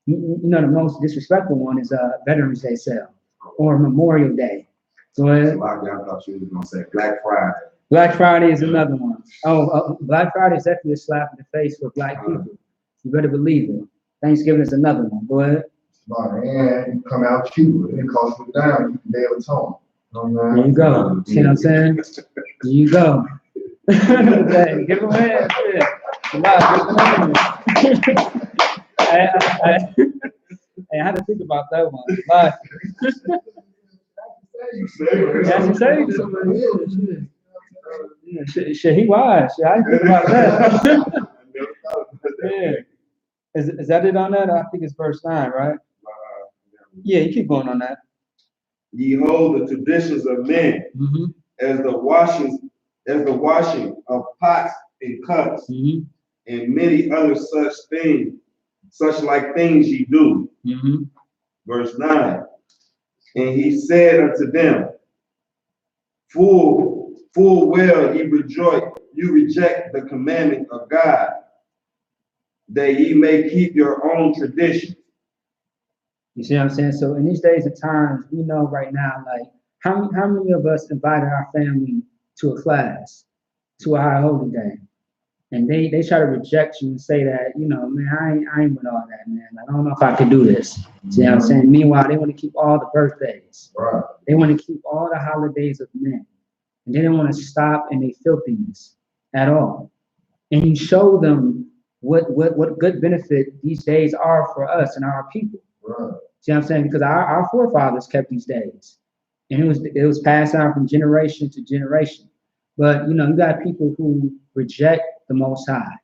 The most disrespectful one is a Veterans Day sale or Memorial Day. So I thought you were going to say Black Friday. Black Friday is another one. Black Friday is definitely a slap in the face for black people. You better believe it. Thanksgiving is another one. Go ahead. And you come out cheaper. It costs you down. You can be able to tone. There you go. See what I'm saying? There you go. Hey, give them a hand. I had to think about that one. Shit, he wise. Shit, I didn't think about that. Yeah. Is that it on that? I think it's verse 9, right? Yeah, you keep going on that. Ye hold the traditions of men as the washing of pots and cups, and many other such like things ye do. Verse 9. And he said unto them, Full well you reject the commandment of God, that ye may keep your own tradition. You see what I'm saying? So in these days and times, we know right now, like how many of us invited our family to a class, to a high holy day, and they try to reject you and say that, man, I ain't with all that, man. Like, I don't know if I could do this. See what I'm saying? Meanwhile, they want to keep all the birthdays. They want to keep all the holidays of men. And they don't want to stop in their filthiness at all. And you show them what good benefit these days are for us and our people. See what I'm saying? Because our forefathers kept these days. And it was passed down from generation to generation. But you got people who reject the Most High.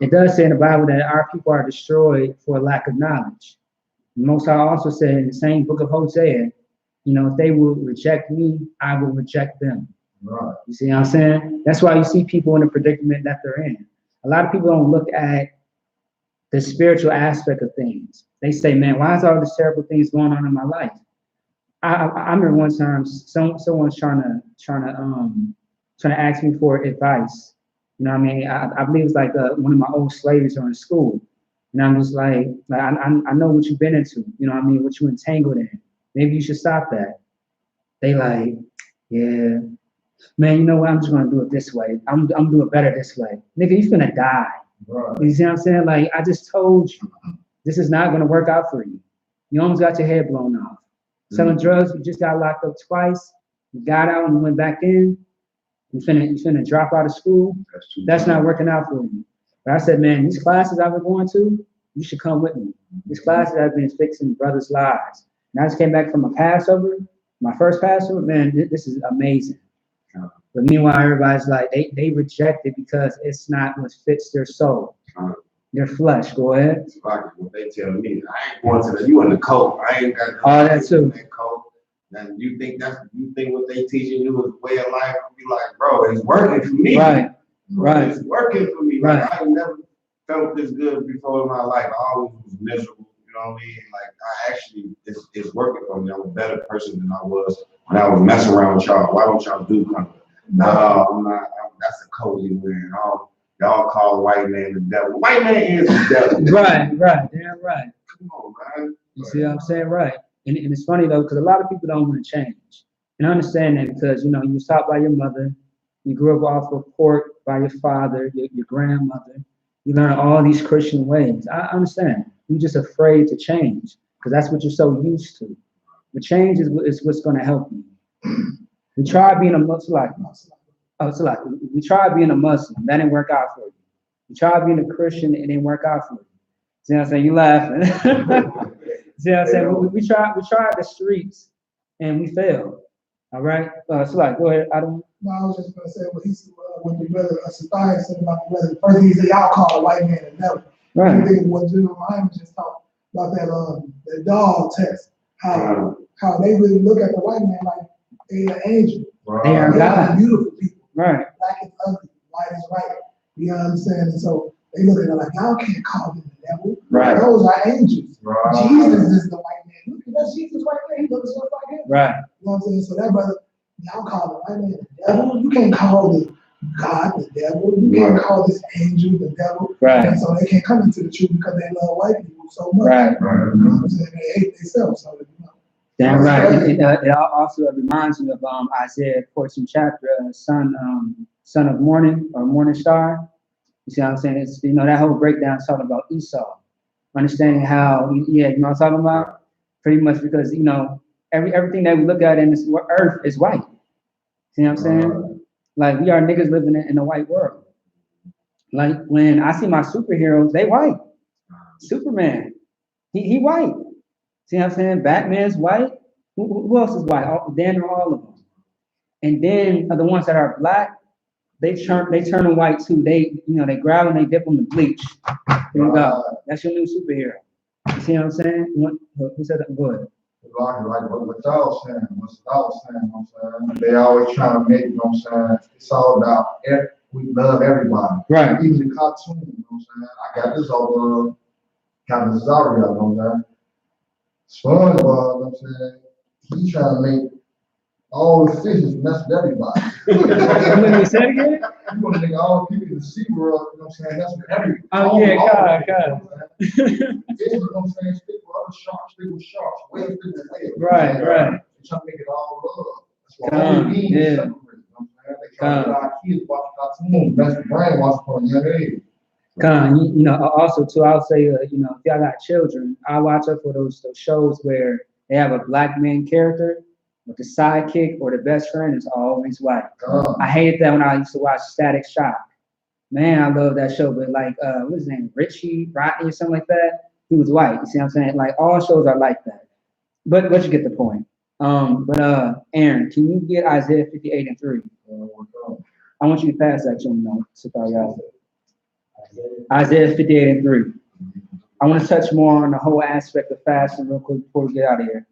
It does say in the Bible that our people are destroyed for lack of knowledge. The Most High also said in the same book of Hosea, if they will reject me, I will reject them. You see what I'm saying? That's why you see people in the predicament that they're in. A lot of people don't look at the spiritual aspect of things. They say, man, why is all these terrible things going on in my life? I remember one time someone's trying to ask me for advice. You know what I mean? I believe it's like one of my old slaves are in school. And I'm just like I know what you've been into. You know what I mean? What you entangled in. Maybe you should stop that. They like, yeah, man, you know what? I'm just gonna do it this way. I'm gonna do it better this way. Nigga, you finna die. Right. You see what I'm saying? Like, I just told you, this is not gonna work out for you. You almost got your head blown off. Selling drugs, you just got locked up twice. You got out and went back in. You finna drop out of school. That's not working out for you. But I said, man, these classes I've been going to, you should come with me. These classes have been fixing brothers' lives. And I just came back from a Passover, my first Passover. Man, this is amazing. But meanwhile, everybody's like, they reject it because it's not what fits their soul, their flesh. Go ahead. It's like what they tell me. I ain't going to you in the coat. I ain't got all that too. That coat. And you think what they teaching you is way of life? Be like, bro, it's working for me. Right. It's working for me. Right. Like, I ain't never felt this good before in my life. I always was miserable. You know what I mean? Like, I actually, it's working for me. I'm a better person than I was when I was messing around with y'all. Why don't y'all do something? No, I'm not. That's a code you wearing. Y'all call the white man the devil. The white man is the devil. Right. Damn right. Come on, man. You see what I'm saying? Right. And it's funny though, because a lot of people don't want to change. And I understand that because, you know, you was taught by your mother, you grew up off of pork by your father, your grandmother. You learn all these Christian ways. I understand. You're just afraid to change because that's what you're so used to. But change is what's going to help you. We tried being a Muslim. We tried being a Muslim. That didn't work out for you. We tried being a Christian. It didn't work out for you. See what I'm saying? You laughing. See what I'm saying? We tried the streets and we failed. All right? So like, go ahead, Adam. No, I was just going to say what the brother Sophia said about the brother. First, he said, y'all call a white man the devil. Right. I think what General Ryan just talked about that dog test. How they really look at the white man like they're an angel. Right. They are God. Beautiful people. Right. Black is ugly, white is right. You know what I'm saying? And so they look at it like, y'all can't call him the devil. Right. Those are angels. Right. Jesus is the white man. Look at that Jesus right there. He looks just like him. Right. You know what I'm saying? So that brother, y'all call the white man the devil. You can't call the God the devil. You can't call this angel the devil. Right. And so they can't come into the truth because they love white people so much. Right. You know what I'm saying? They hate themselves. So, you know. Damn right. It also reminds me of Isaiah 14 chapter, son of morning or morning star. You see what I'm saying? It's, you know, that whole breakdown is talking about Esau. Understanding how, yeah, you know what I'm talking about? Pretty much because, you know, everything that we look at in this earth is white. See what I'm saying? Like, we are niggas living in a white world. Like, when I see my superheroes, they white. Superman, he white. See what I'm saying? Batman's white. Who else is white? Damn, all of them. And then the ones that are black, they turn them white too. They grab them, they dip them in bleach. Here you go. That's your new superhero. You see what I'm saying? Who said that? Go ahead. Like what y'all saying, what y'all saying, you know what I'm saying? They always trying to make, you know what I'm saying? It's all about we love everybody. Right. Even the cartoon, you know what I'm saying? I got this over Captain Zaria, you know what I'm saying? SpongeBob, you know what I'm saying? He's trying to make all the fishes mess with everybody. Let me say it again? You want to make all the people in the sea world, you know what I'm saying? That's what everybody. Oh, yeah, God. You know what I'm saying? Stick with other sharks, stick with sharks. Whales, stick with whales. Right. They're trying to make it all love. That's why all the beings separate. You know what I'm saying? They try to get our kids watch cartoons, mess with brainwash from a young age. You know, also too, I'll say, you know, if y'all got children, I watch out for those shows where they have a black main character, but the sidekick or the best friend is always white. I hated that when I used to watch Static Shock. Man, I love that show, but like, what's his name? Rodney or something like that. He was white. You see what I'm saying? Like, all shows are like that. But you get the point. Aaron, can you get Isaiah 58:3? I want you to pass that to him now. Isaiah 58:3. I want to touch more on the whole aspect of fasting real quick before we get out of here.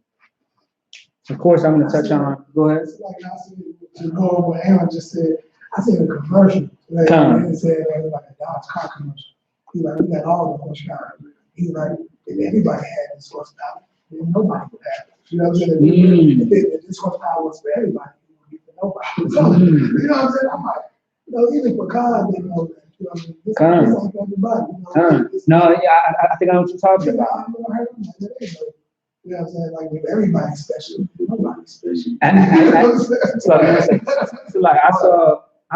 Of course, I'm going to touch on. Go ahead. Like I said, to go over what Aaron just said, I seen a commercial. Like, it said like a Dodge car commercial. He like, we got all the horsepower. He like, if everybody had this horsepower, then nobody would have it. You know what I'm saying? If this horsepower was for everybody, it would be for nobody. You know what I'm saying? I'm like, you know, even for cars, they know that. You know what I mean? This is on everybody. You know, no, yeah, I think I know what you're talking about. I never heard of that. You know what I'm saying? Like, if everybody's special, nobody's special. So like I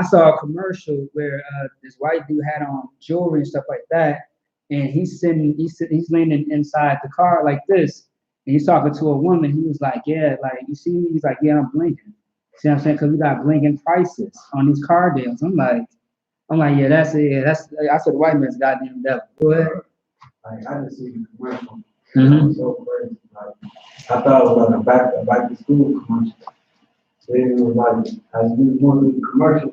saw a commercial where this white dude had on jewelry and stuff like that, and he's leaning inside the car like this, and he's talking to a woman. He was like, "Yeah, like you see me?" He's like, "Yeah, I'm blinking." See what I'm saying? Because we got blinking prices on these car deals. I'm like, yeah, that's it. That's I said the white man's goddamn devil. Go ahead. Like, I just see the commercial. It was so crazy. Like, I thought it was like a back to school commercial. Then it was like, as we was going through the commercial,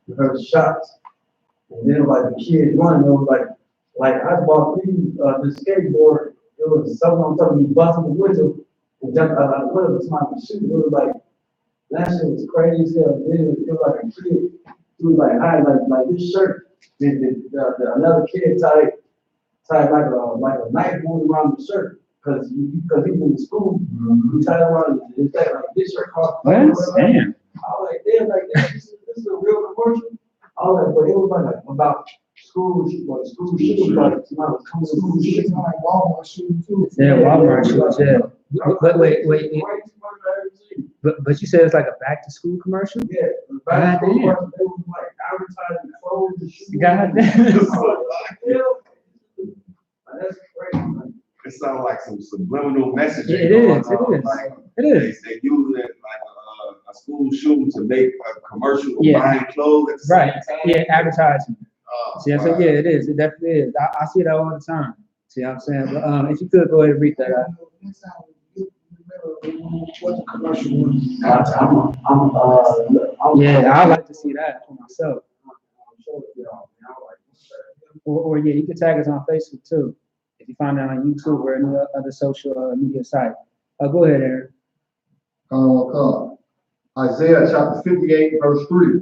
we heard shots. And then like the kids running, it was like I bought this skateboard. It was something on top of me busting the window and jumped out of the window to my shoot. It was like, that shit was crazy as hell. Then it was like a kid. He was like, "Hi, like this shirt." Then another kid tied like a knife wound around the shirt because he was in school. He tied it around his neck like this shirt cost. Damn. I was like, damn, like this is a real commercial. I was like, but it was like about school shoes, like somebody was coming to school shoes, like Walmart shoes too. Yeah, Walmart shoes. Yeah. But wait. But you said it's like a back to school commercial? Yeah, back to school commercial. It was like advertising clothes and shoes. God damn. That's crazy. It sounds like some subliminal messaging. It is. Like, it is. They use it like a school shoe to make a commercial of buying clothes at the Right. same time. Yeah, advertising. See, I Wow. said, yeah, it is. It definitely is. I see that all the time. See what I'm saying? But if you could go ahead and read that out. Next time, you remember what the commercial was. Yeah, I like to see that for myself. Or yeah, you can tag us on Facebook too. If you find it on YouTube or any other social media site. Go ahead, Aaron. Isaiah chapter 58, verse 3.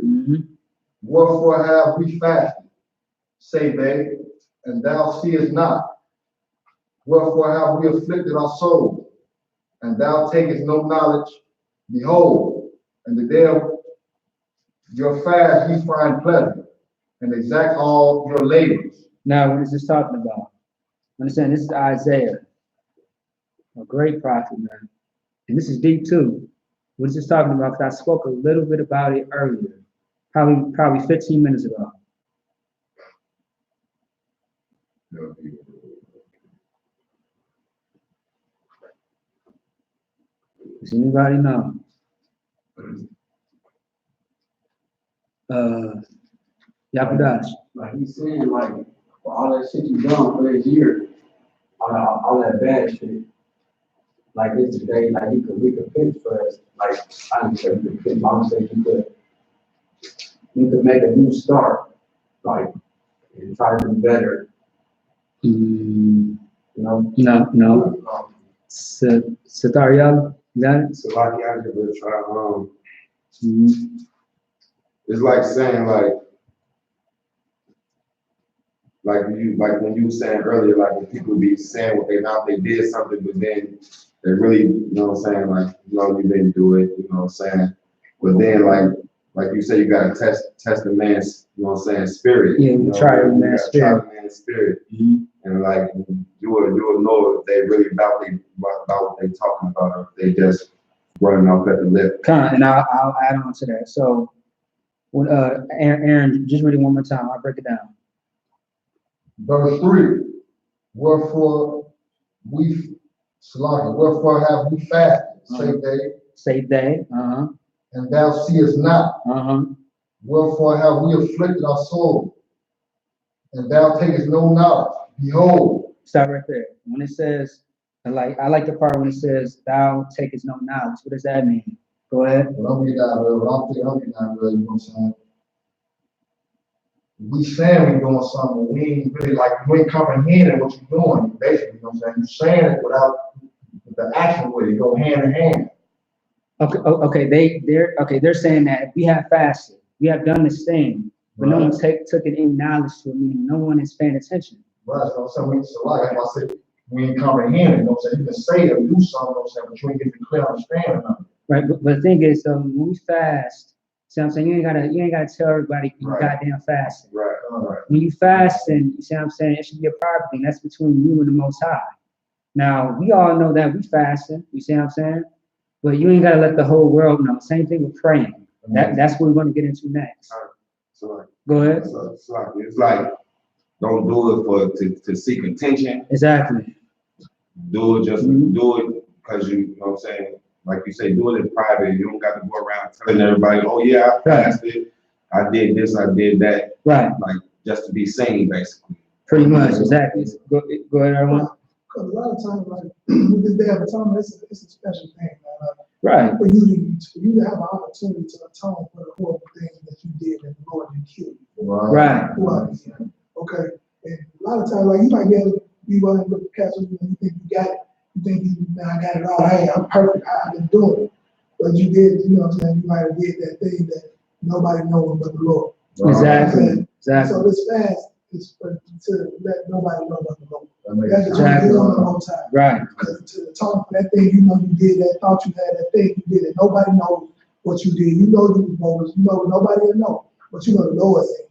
Wherefore have we fasted, say they, and thou seest not? Wherefore have we afflicted our soul, and thou takest no knowledge? Behold, in the day of your fast ye find pleasure, and exact all your labors. Now, what is this talking about? Understand, this is Isaiah, a great prophet, man. And this is deep too. What is this talking about? Because I spoke a little bit about it earlier, probably 15 minutes ago. Does anybody know? Yapadash. Like he's saying, like, for all that shit you done for this year, all that bad shit, like it's today, like we could fix for us. Like I didn't say you could fix, I'm saying you could make a new start, like and try to do better. You know? No. Satariel, you got it? So like I could try it's like saying like when you were saying earlier, like when people be saying what they did something, but then they really, you know what I'm saying, like, you didn't do it, you know what I'm saying? But then like you say, you gotta test the man's, you know what I'm saying, spirit. Yeah, you know, try the man's spirit. Try the man's spirit. And like you will know if they really about what they talking about, or if they just running off at the lip. And I'll add on to that. So when Aaron, just read it one more time, I'll break it down. Verse 3. Wherefore have we fasted, say they, and thou seest not. Wherefore have we afflicted our soul, and thou takest no knowledge? Behold. Stop right there. When it says, I like the part when it says, thou takest no knowledge. What does that mean? Go ahead. Well, I'm getting out of it, but I'm getting out of it, you know what I'm saying? We saying we doing something, we ain't really we ain't comprehending what you're doing, basically, you know what I'm saying? You're saying it without the action with it, go hand in hand. Okay, they're saying that we have fasted, we have done this thing, but no one took any knowledge to it, meaning no one is paying attention. Right, so like I said, we ain't comprehend it, you know what I'm saying? You can say it or do something, you know what I'm saying, but you ain't get the clear understanding of it. Right, but the thing is, when we fast, see what I'm saying, you ain't gotta tell everybody you Right. goddamn fasting. Right, right. When you fast, and you see what I'm saying, it should be a private thing. That's between you and the Most High. Now, we all know that we fasting, you see what I'm saying? But you ain't gotta let the whole world know. Same thing with praying. That's what we're gonna get into next. So like, Go ahead. it's like, don't do it to seek attention. Exactly. Do it just Mhm. do it because you know what I'm saying. Like you say, do it in private. You don't got to go around telling everybody, "Oh yeah, I fasted. I did this. I did that." Right. Like just to be seen, basically. Pretty much. Exactly. Go ahead, everyone. Because a lot of times, like, with this Day of Atonement, it's a special thing, man. Right. For you to have an opportunity to atone for the horrible things that you did and the Lord didn't kill you. Right. Okay. And a lot of times, like, you might be able to be willing to look at Castle and you think you got it. You think I got it all. Hey, I'm perfect. I've been doing it. But you did, you know what I'm saying? You might have did that thing that nobody knows but the Lord. Exactly. Exactly. So this fast is to let nobody know but the Lord. That's the Exactly. truth on the whole time. Right. Because to talk for that thing, you know you did that, thought you had that thing, you did it. Nobody knows what you did. You know you was bogus. You know nobody will know. But you know the Lord said.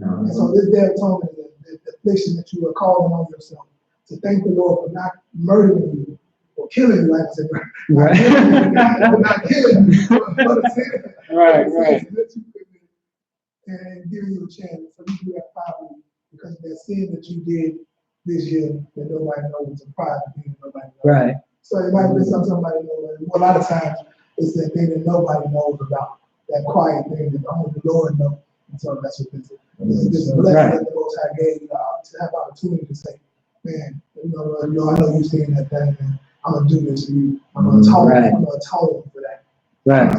And so this Day of Atonement is the affliction that you are calling on yourself. To thank the Lord for not murdering you or killing you, like I said, Right. not killing you, but sin. Right. And giving you a chance for you to have power because of that sin that you did this year that nobody knows, a private thing that nobody knows. Right. So it might be somebody knows. Well, a lot of times it's that thing that nobody knows about, that quiet thing that only the Lord knows. And so that's what this is. This blessing that the Most High gave you to have opportunity to say, man, you know, I know you've seen that thing, man. I'm gonna do this for you. I'm gonna atone for that. Right.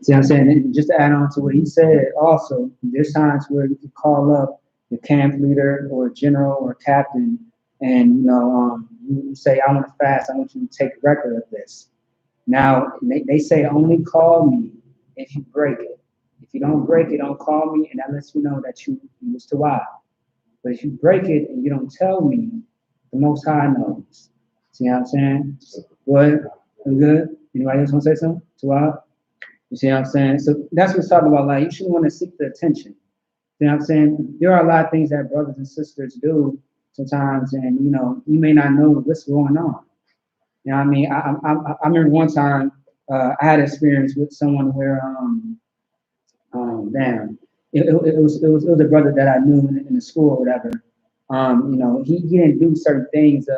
See what I'm saying? And just to add on to what he said, also, there's times where you can call up the camp leader or general or captain, and you say, "I want to fast. I want you to take a record of this." Now they say only call me if you break it. If you don't break it, don't call me, and that lets you know that you was to wild. But if you break it and you don't tell me, the Most High knows. See what I'm saying? What? We good? Anybody else want to say something? To wild? You see what I'm saying? So that's what it's talking about. Like, you shouldn't want to seek the attention. You know what I'm saying? There are a lot of things that brothers and sisters do sometimes, and you may not know what's going on. You know what I mean? I remember one time I had experience with someone where it was a brother that I knew in the school or whatever. He didn't do certain things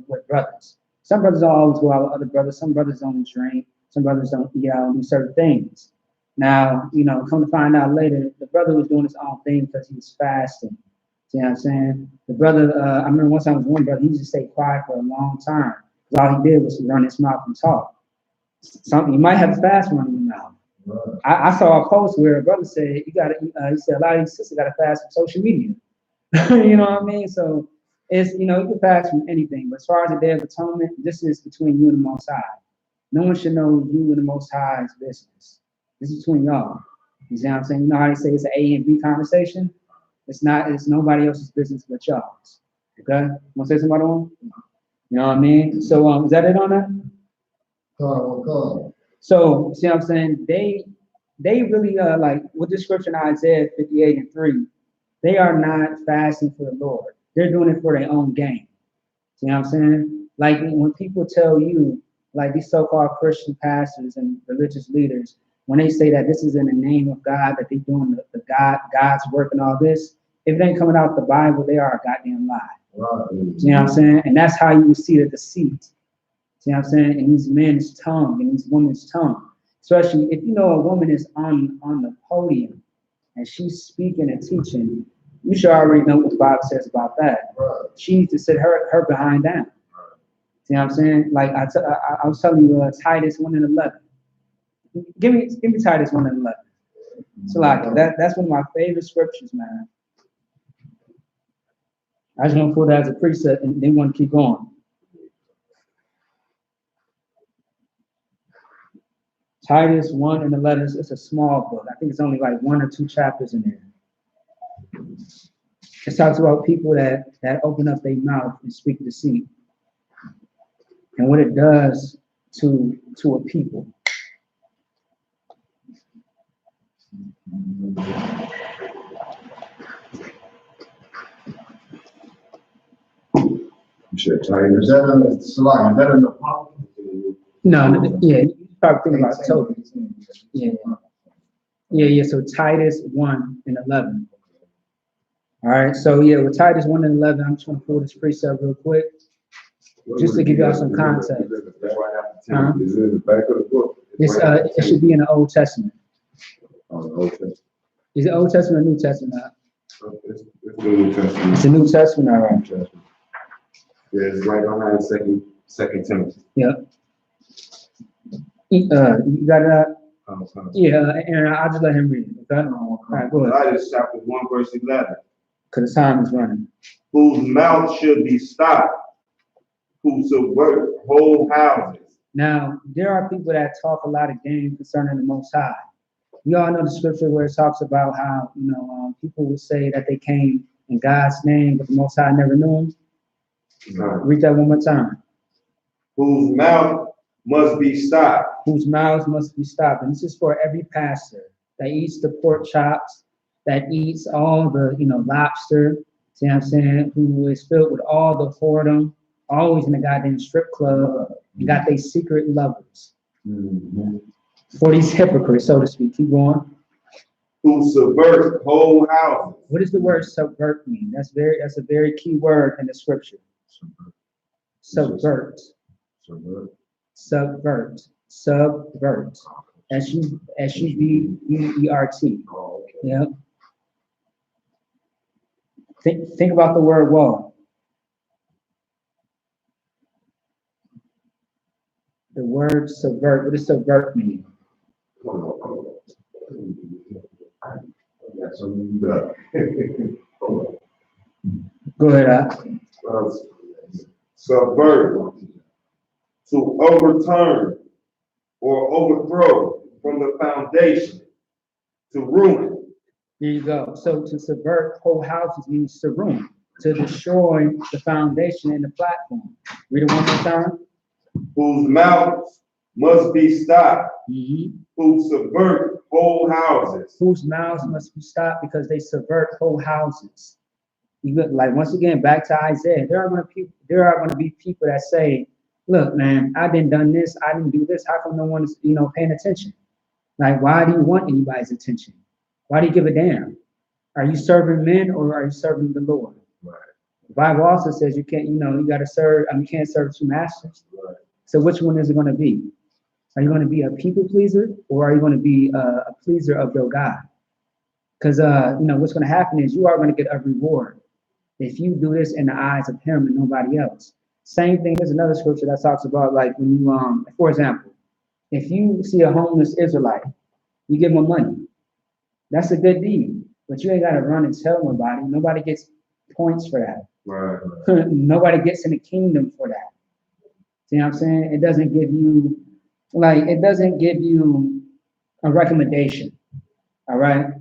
with brothers. Some brothers don't always go out with other brothers. Some brothers don't drink. Some brothers don't eat out and do certain things. Now, come to find out later, the brother was doing his own thing because he was fasting. See what I'm saying? The brother, I remember one time with one brother, he used to stay quiet for a long time. Because all he did was run his mouth and talk. You might have to fast running your mouth. Right. I saw a post where a brother said, he said a lot of these sisters got to fast from social media. You know what I mean? So it's, you can fast from anything. But as far as the Day of Atonement, this is between you and the Most High. No one should know you and the Most High's business. This is between y'all. You see what I'm saying? You know how they say it's an A and B conversation? It's nobody else's business but y'all's. Okay? Want to say something on? You know what I mean? So is that it on that? So see what I'm saying? They really like with the scripture in Isaiah 58:3, they are not fasting for the Lord. They're doing it for their own gain. See what I'm saying? Like when people tell you, like these so-called Christian pastors and religious leaders, when they say that this is in the name of God, that they're doing God's work and all this, if it ain't coming out the Bible, they are a goddamn lie. Right. See what I'm saying? And that's how you see the deceit. See what I'm saying? In these men's tongue, in these women's tongue. Especially if a woman is on the podium and she's speaking and teaching, you should already know what the Bible says about that. Right. She needs to sit her behind down. Right. See what I'm saying? Like I was telling you, Titus 1:11. Give me Titus 1:11. So like that's one of my favorite scriptures, man. I just want to pull that as a precept and then want to keep going. Titus 1:11. It's a small book. I think it's only like 1 or 2 chapters in there. It talks about people that open up their mouth and speak deceit. and what it does to a people. You said Titus. Is that in the Salak? Is that in the Apocrypha? No, yeah, you probably think about October. Yeah. So Titus 1 and 11. All right. So yeah, with Titus 1 and 11, I'm just gonna pull this precept real quick, just to give y'all some context. Is it in the back of the book? It's it should be in the Old Testament. Old Testament. Is it Old Testament or New Testament? It's the New Testament. It's the New Testament, all right. Yeah, it's right behind second Timothy. Yep. You got that? Yeah, and I'll just let him read it. Okay? All right, go ahead. Titus chapter 1, verse 11. Because the time is running. Whose mouth should be stopped, who subvert whole houses. Now, there are people that talk a lot of game concerning the Most High. You all know the scripture where it talks about how, people would say that they came in God's name, but the Most High never knew him. Read that one more time. Whose mouth must be stopped. Whose mouths must be stopped. And this is for every pastor that eats the pork chops, that eats all the, lobster, see what I'm saying, who is filled with all the whoredom, always in the goddamn strip club, and got their secret lovers. For these hypocrites, so to speak. Keep going. Who subvert whole houses. What does the word subvert mean? That's a very key word in the scripture. Subvert. Subvert. Subvert. S-U-B-V-E-R-T. Yeah. Think about the word wall. The word subvert. What does subvert mean? Go ahead. Subvert, to overturn or overthrow from the foundation, to ruin. There you go. So to subvert whole houses means to ruin, to destroy the foundation and the platform. Read it one more time. Whose mouths must be stopped, who subvert whole houses. Whose mouths must be stopped because they subvert whole houses. You look, like, once again, back to Isaiah, there are going to be people that say, look, man, I didn't done this, I didn't do this. How come no one is, paying attention? Like, why do you want anybody's attention? Why do you give a damn? Are you serving men or are you serving the Lord? Right. The Bible also says you can't, you got to serve, you can't serve two masters. Right. So which one is it going to be? Are you going to be a people pleaser or are you going to be a pleaser of your God? Because, what's going to happen is you are going to get a reward if you do this in the eyes of him and nobody else. Same thing, there's another scripture that talks about, like, when you, for example, if you see a homeless Israelite, you give them money. That's a good deed, but you ain't got to run and tell nobody. Nobody gets points for that. Right. Nobody gets in the kingdom for that. See what I'm saying? It doesn't give you, a recommendation, all right?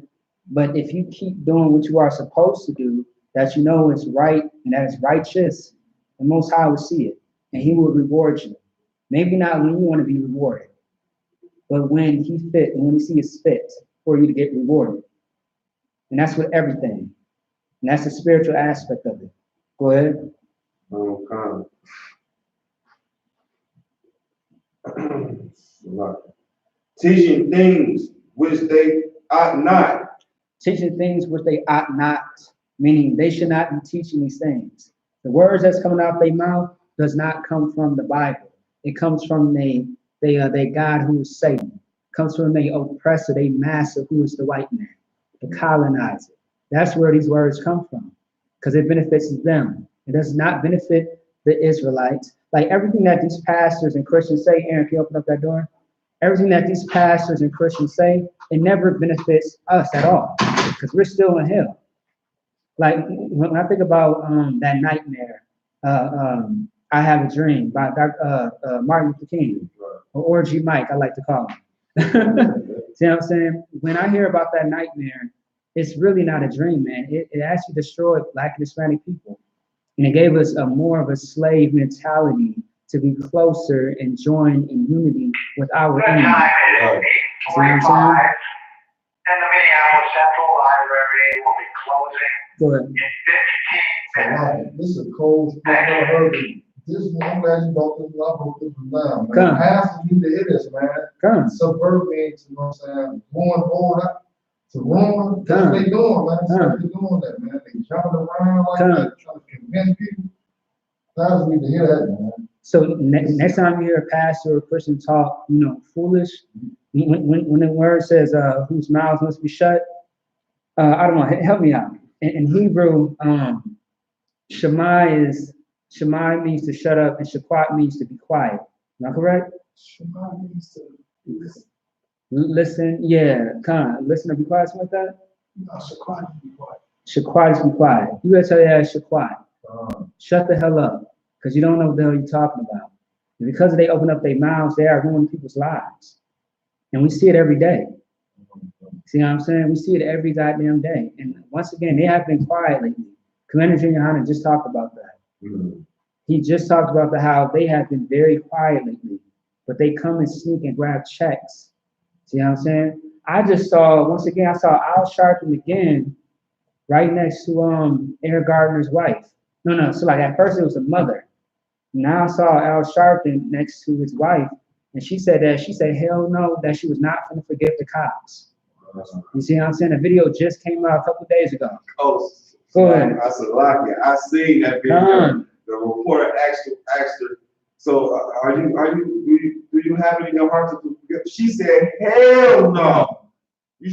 But if you keep doing what you are supposed to do, that is right and that is righteous, the Most High will see it, and he will reward you. Maybe not when you want to be rewarded, but when he sees fit for you to get rewarded. And that's with everything. And that's the spiritual aspect of it. Go ahead. Teaching things which they ought not. Teaching things which they ought not, meaning they should not be teaching these things. The words that's coming out their mouth does not come from the Bible. It comes from they God who is Satan. It comes from their oppressor, their master who is the white man, the colonizer. That's where these words come from, because it benefits them. It does not benefit the Israelites. Like everything that these pastors and Christians say, Aaron, can you open up that door? Everything that these pastors and Christians say, it never benefits us at all, because we're still in hell. Like when I think about that nightmare, I Have a Dream by Martin Luther King, or Orgy Mike, I like to call him. See what I'm saying? When I hear about that nightmare, it's really not a dream, man. It actually destroyed Black and Hispanic people. And it gave us more of a slave mentality to be closer and join in unity with our Good enemy. time Right. is 8:45, and the Minneapolis Central Library will be closing Go ahead. in 15 minutes. This is a cold, I never heard it. This one, I'm glad you brought this up, brought this one down, man. Come. Pastors need to hear this, man. Come. Subvert me, you know what I'm saying, going forward, to ruin, that's what they doing, man. That's what they doing that, man. They jumping around like that, trying to convince people. Pastors need to hear that, man. So next time you hear a pastor or a Christian talk, foolish, when the word says, whose mouths must be shut, I don't know, help me out. In Hebrew, Shema means to shut up, and Shaquat means to be quiet. Am I correct? Shema means to listen. Listen, yeah, listen or be quiet, something like that? No, Shaquat is be quiet. Shaquat is be quiet. You gotta tell your ass Shaquat. Shut the hell up, because you don't know what the hell you're talking about. And because they open up their mouths, they are ruining people's lives. And we see it every day. See what I'm saying? We see it every goddamn day. And once again, they have been quiet lately. Commander YAHANNA just talked about that. He just talked about how they have been very quiet lately, but they come and sneak and grab checks. See what I'm saying? I saw I.S.U.P.K again, right next to Eric Gardner's wife. No, so like at first it was the mother. Now I saw I.S.U.P.K next to his wife, and she said hell no, that she was not going to forgive the cops. You see what I'm saying? The video just came out a couple days ago. Oh, Go ahead. I seen that video. The reporter asked her, so do you have it in your heart to forgive? She said, hell no. You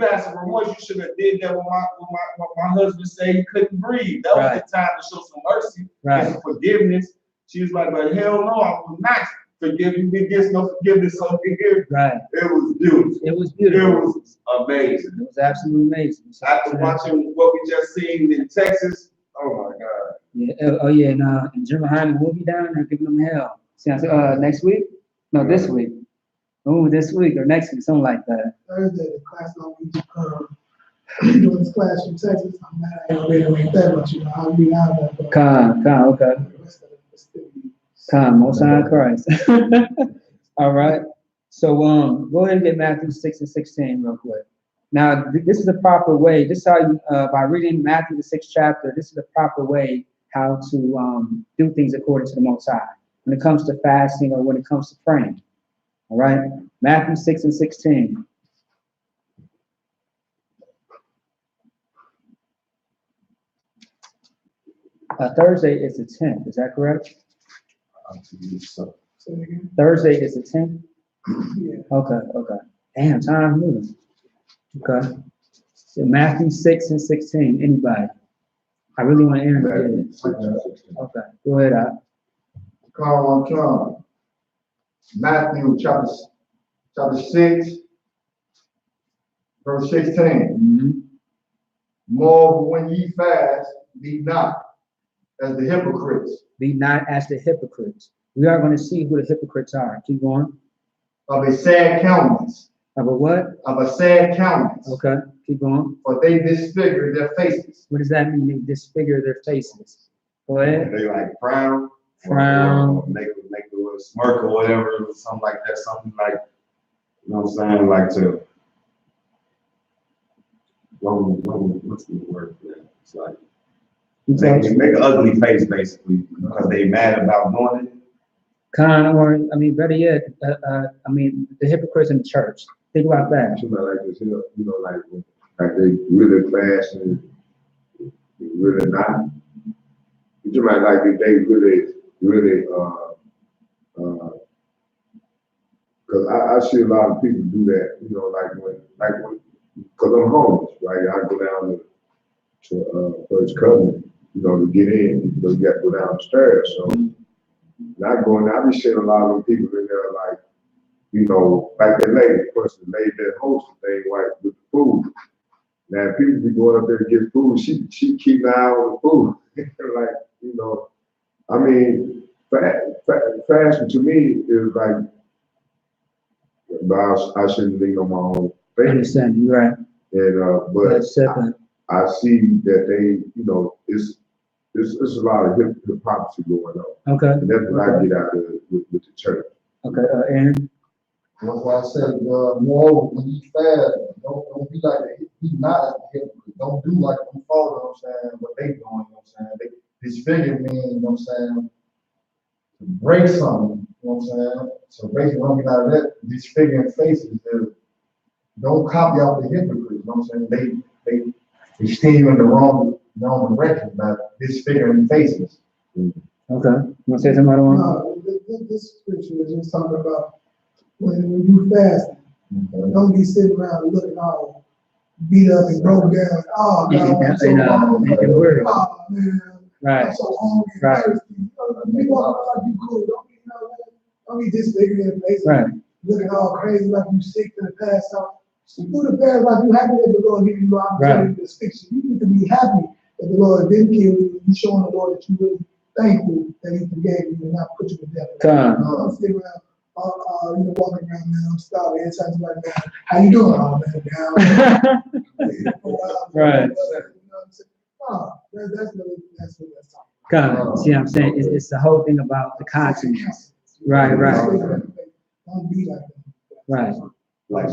asked for remorse, you should have did that when my husband said he couldn't breathe. That was the time to show some mercy and forgiveness. She was like, but hell no, I will not forgive you. There is no forgiveness over here. Right. It was beautiful. It was beautiful. It was amazing. It was absolutely amazing. After watching what we just seen in Texas, oh my God. Yeah. And Jim Hyman will be down there giving them hell. See, I said, next week? No, this week. Oh, this week or next week, something like that. Thursday, the class don't be doing this class from Texas. I'm mad I ain't ready like that, but I'll be out of that. Okay. Most High Christ. All right. So go ahead and get Matthew 6 and 16 real quick. Now, this is the proper way. This is how you, by reading Matthew the 6th chapter, this is the proper way how to do things according to the Most High when it comes to fasting or when it comes to praying. All right, Matthew 6 and 16. Thursday is the 10th. Is that correct? Thursday is the 10th. Yeah. Okay. Damn, time moving. Okay. So Matthew 6 and 16. Anybody? I really want to enter it. Okay. Go ahead, Al. Call on Trump. Matthew chapter 6, verse 16. More when ye fast, be not as the hypocrites. Be not as the hypocrites. We are going to see who the hypocrites are. Keep going. Of a sad countenance. Of a what? Of a sad countenance. Okay. Keep going. For they disfigure their faces. What does that mean? They disfigure their faces. Go ahead. They like frown. Frown. Make a little smirk or whatever, or something like that. Something like, you know what I'm saying? Like to, what's the word for that? It's like, make an ugly face basically because they mad about doing it. Better yet, the hypocrites in the church. Think about that. Like this, like they really class and really not. You might like they really, because I see a lot of people do that, because I'm homeless, right? I go down to First Covenant, to get in, you got to go down the stairs. So not going, I be seeing a lot of people in there, like that lady, person made that host thing right with the food. Now people be going up there to get food, she keep an eye on the food. Fasting to me is like, I shouldn't lean on my own faith. I understand, you're right. And but I see that they, It's a lot of hypocrisy going on. Okay. And that's what I get out of it with the church. Okay, Aaron? That's why I said, moreover, when you fast, don't be like that. Be not like a hypocrite. Don't do like them folks, you know what I'm saying, what they doing, you know what I'm saying. They disfigure me, you know what I'm saying, to break something, you know what I'm saying. So basically, when we out of that, disfiguring faces, don't copy off the hypocrites, you know what I'm saying. They steer you in the wrong direction by disfiguring faces. Okay. You want to say something about This scripture is just talking about when you fast, don't be sitting around looking all beat up and broke down. Oh, God, I'm so hungry. Oh, man. Right. I'm so hungry and thirsty. You walk around like you cool. Don't be disfiguring your face. Right. Looking all crazy like you sick to the past out. You do the fast like you happy that the Lord gave you the opportunity to fix you. You need to be happy that the Lord didn't kill you. You showing the Lord that you really thankful that He forgave you and not put you to death. I'm sitting around, walking around, man. I'm starving. Every time somebody goes, how you doing? Oh, man, down. Right. You know what I'm saying? Oh, that's what that's talking God, see what I'm saying? It's the whole thing about the conscience. Right. Don't be like that. Right. Like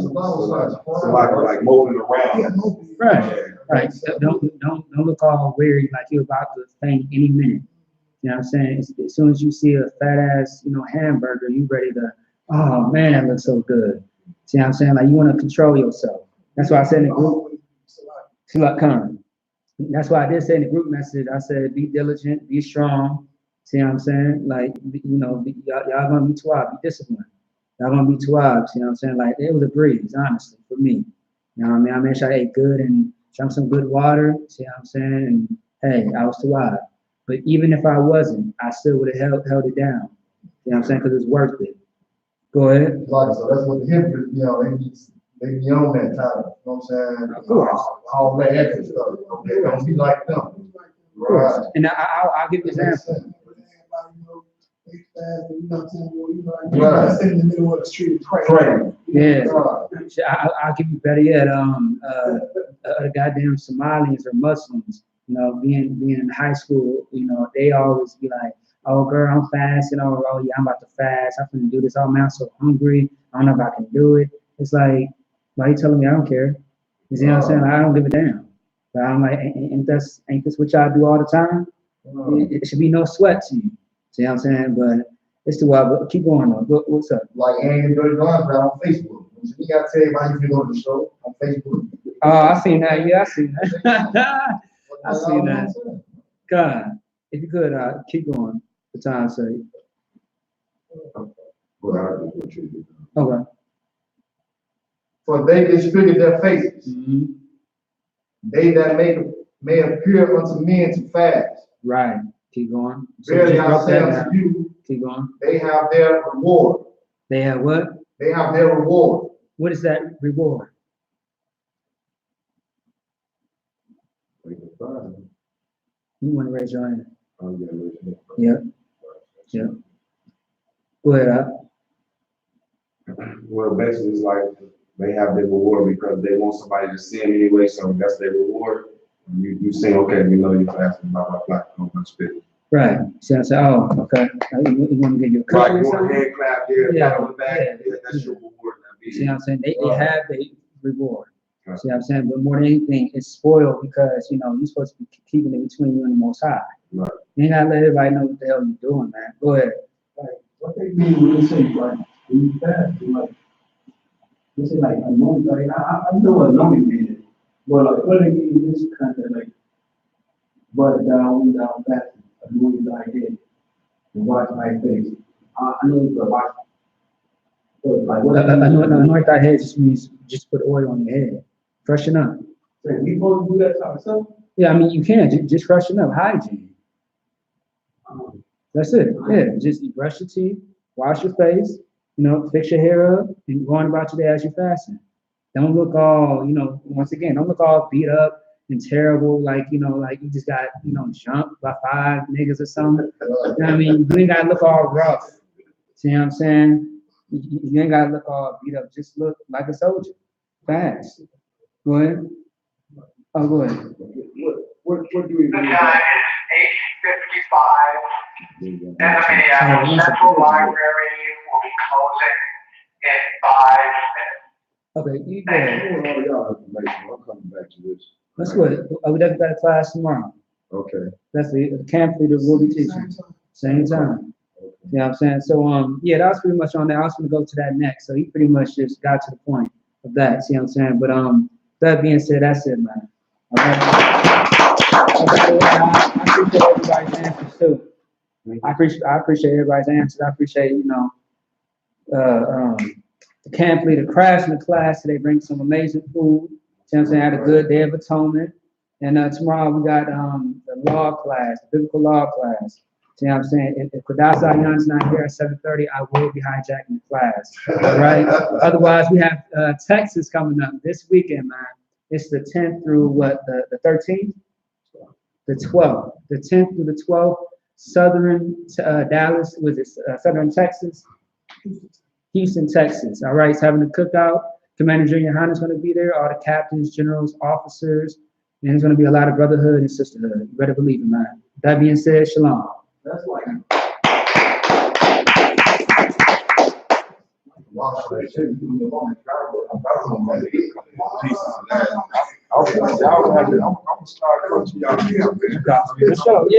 moping around. Yeah, moping. Right. Don't look all weary like you're about to faint any minute. You know what I'm saying? As soon as you see a fat ass, hamburger, you ready to, oh man, that looks so good. See what I'm saying? Like you want to control yourself. That's why I said in the group, that's why I did say in the group message, I said, be diligent, be strong. See what I'm saying? Like, y'all gonna be 12, be disciplined. Y'all gonna be 12, see what I'm saying? Like, it was a breeze, honestly, for me. You know what I mean? I made sure I ate good and drank some good water, see what I'm saying? And hey, I was 12. But even if I wasn't, I still would have held it down. You know what I'm saying? Because it's worth it. Go ahead. Like, so that's what the hypocrites, they be on that time. You know what I'm saying? Of course. All that extra stuff. Okay, don't be like them. Right. And I'll give you an example. Right. In the middle of the street praying. Yeah. I'll give you better yet. The goddamn Somalians or Muslims, being in high school, they always be like, oh girl, I'm fasting, oh yeah, I'm about to fast, I'm gonna do this, oh man, I'm so hungry, I don't know if I can do it. It's like, why are you telling me I don't care? You see what I'm saying? Like, I don't give a damn. But I'm like, ain't this what y'all do all the time? It should be no sweat to you. See what I'm saying? But it's too wild, but keep going though. What's up? Like Andy Dirty Guns on Facebook. You gotta tell everybody if you go to the show on Facebook. Oh, I seen that. Yeah, I seen that. I seen that. God, if you could keep going for time's sake. Okay. For they disfigured their faces. Mm-hmm. They that may appear unto men to fast. Right. Keep going. Verily I say unto you, keep going. They have their reward. They have what? They have their reward. What is that reward? You want to raise your hand? Yeah. Yeah. Go ahead. Well, basically, it's like they have their reward because they want somebody to see them anyway, so that's their reward. You say, okay, you're fasting, blah, blah, blah, don't much spit. Right. So I say, oh, okay. You want to get your cut or something? Hand clap here, yeah. pat on the back, that's your reward. See what I'm saying? They have their reward. See what I'm saying? But more than anything, it's spoiled because, you're supposed to be keeping it between you and the Most High. Right. You ain't got to let everybody know what the hell you're doing, man. Go ahead. Like, what they mean when they say, like, when you fast, they say, like, anointing. Like, I know what anointing means. But, like, what they mean in this kind of, like, but down fasting, anointing thy head, and wash thy face. I know it's a wash. So, like, what anoint thy head just means just put oil on your head. Freshen up. So we supposed to do that to ourselves? Yeah, I mean, you can. Just freshen up. Hygiene. That's it. Yeah, just you brush your teeth, wash your face, fix your hair up, and go on about your day as you're fasting. Don't look all, once again, don't look all beat up and terrible, like you just got, jumped by 5 niggas or something. You know what I mean? You ain't got to look all rough. See what I'm saying? You ain't got to look all beat up. Just look like a soldier. Fast. Go ahead. Oh, go ahead. What do we The mean? time is 5, and the Minneapolis Central Library will be closing in 5 minutes. Okay, you I want all y'all information. I'm coming back to this. That's good. Oh, we definitely got a class tomorrow. Okay. That's the camp leader will be teaching. Same time. Okay. You know what I'm saying? So, yeah, that was pretty much on that. I was gonna go to that next. So he pretty much just got to the point of that. See what I'm saying? But, that being said, that's it, man. I appreciate everybody's answers too. I appreciate everybody's answers. I appreciate, the camp leader crashing the class. Today bring some amazing food. See what I'm saying? I had a good Day of Atonement. And tomorrow we got the law class, the biblical law class. See what I'm saying? If Kudasa Ayan's not here at 7:30, I will be hijacking the class. All right? Otherwise, we have Texas coming up this weekend, man. It's the 10th through what? The 13th? The 12th. The 10th through the 12th. Southern Dallas, was it Southern Texas? Houston, Texas. All right, it's having a cookout. Commander Junior YAHANNA going to be there, all the captains, generals, officers, and there's going to be a lot of brotherhood and sisterhood. You better believe it, man. That being said, shalom. That's like. I'm gonna start coaching y'all. For sure, yeah.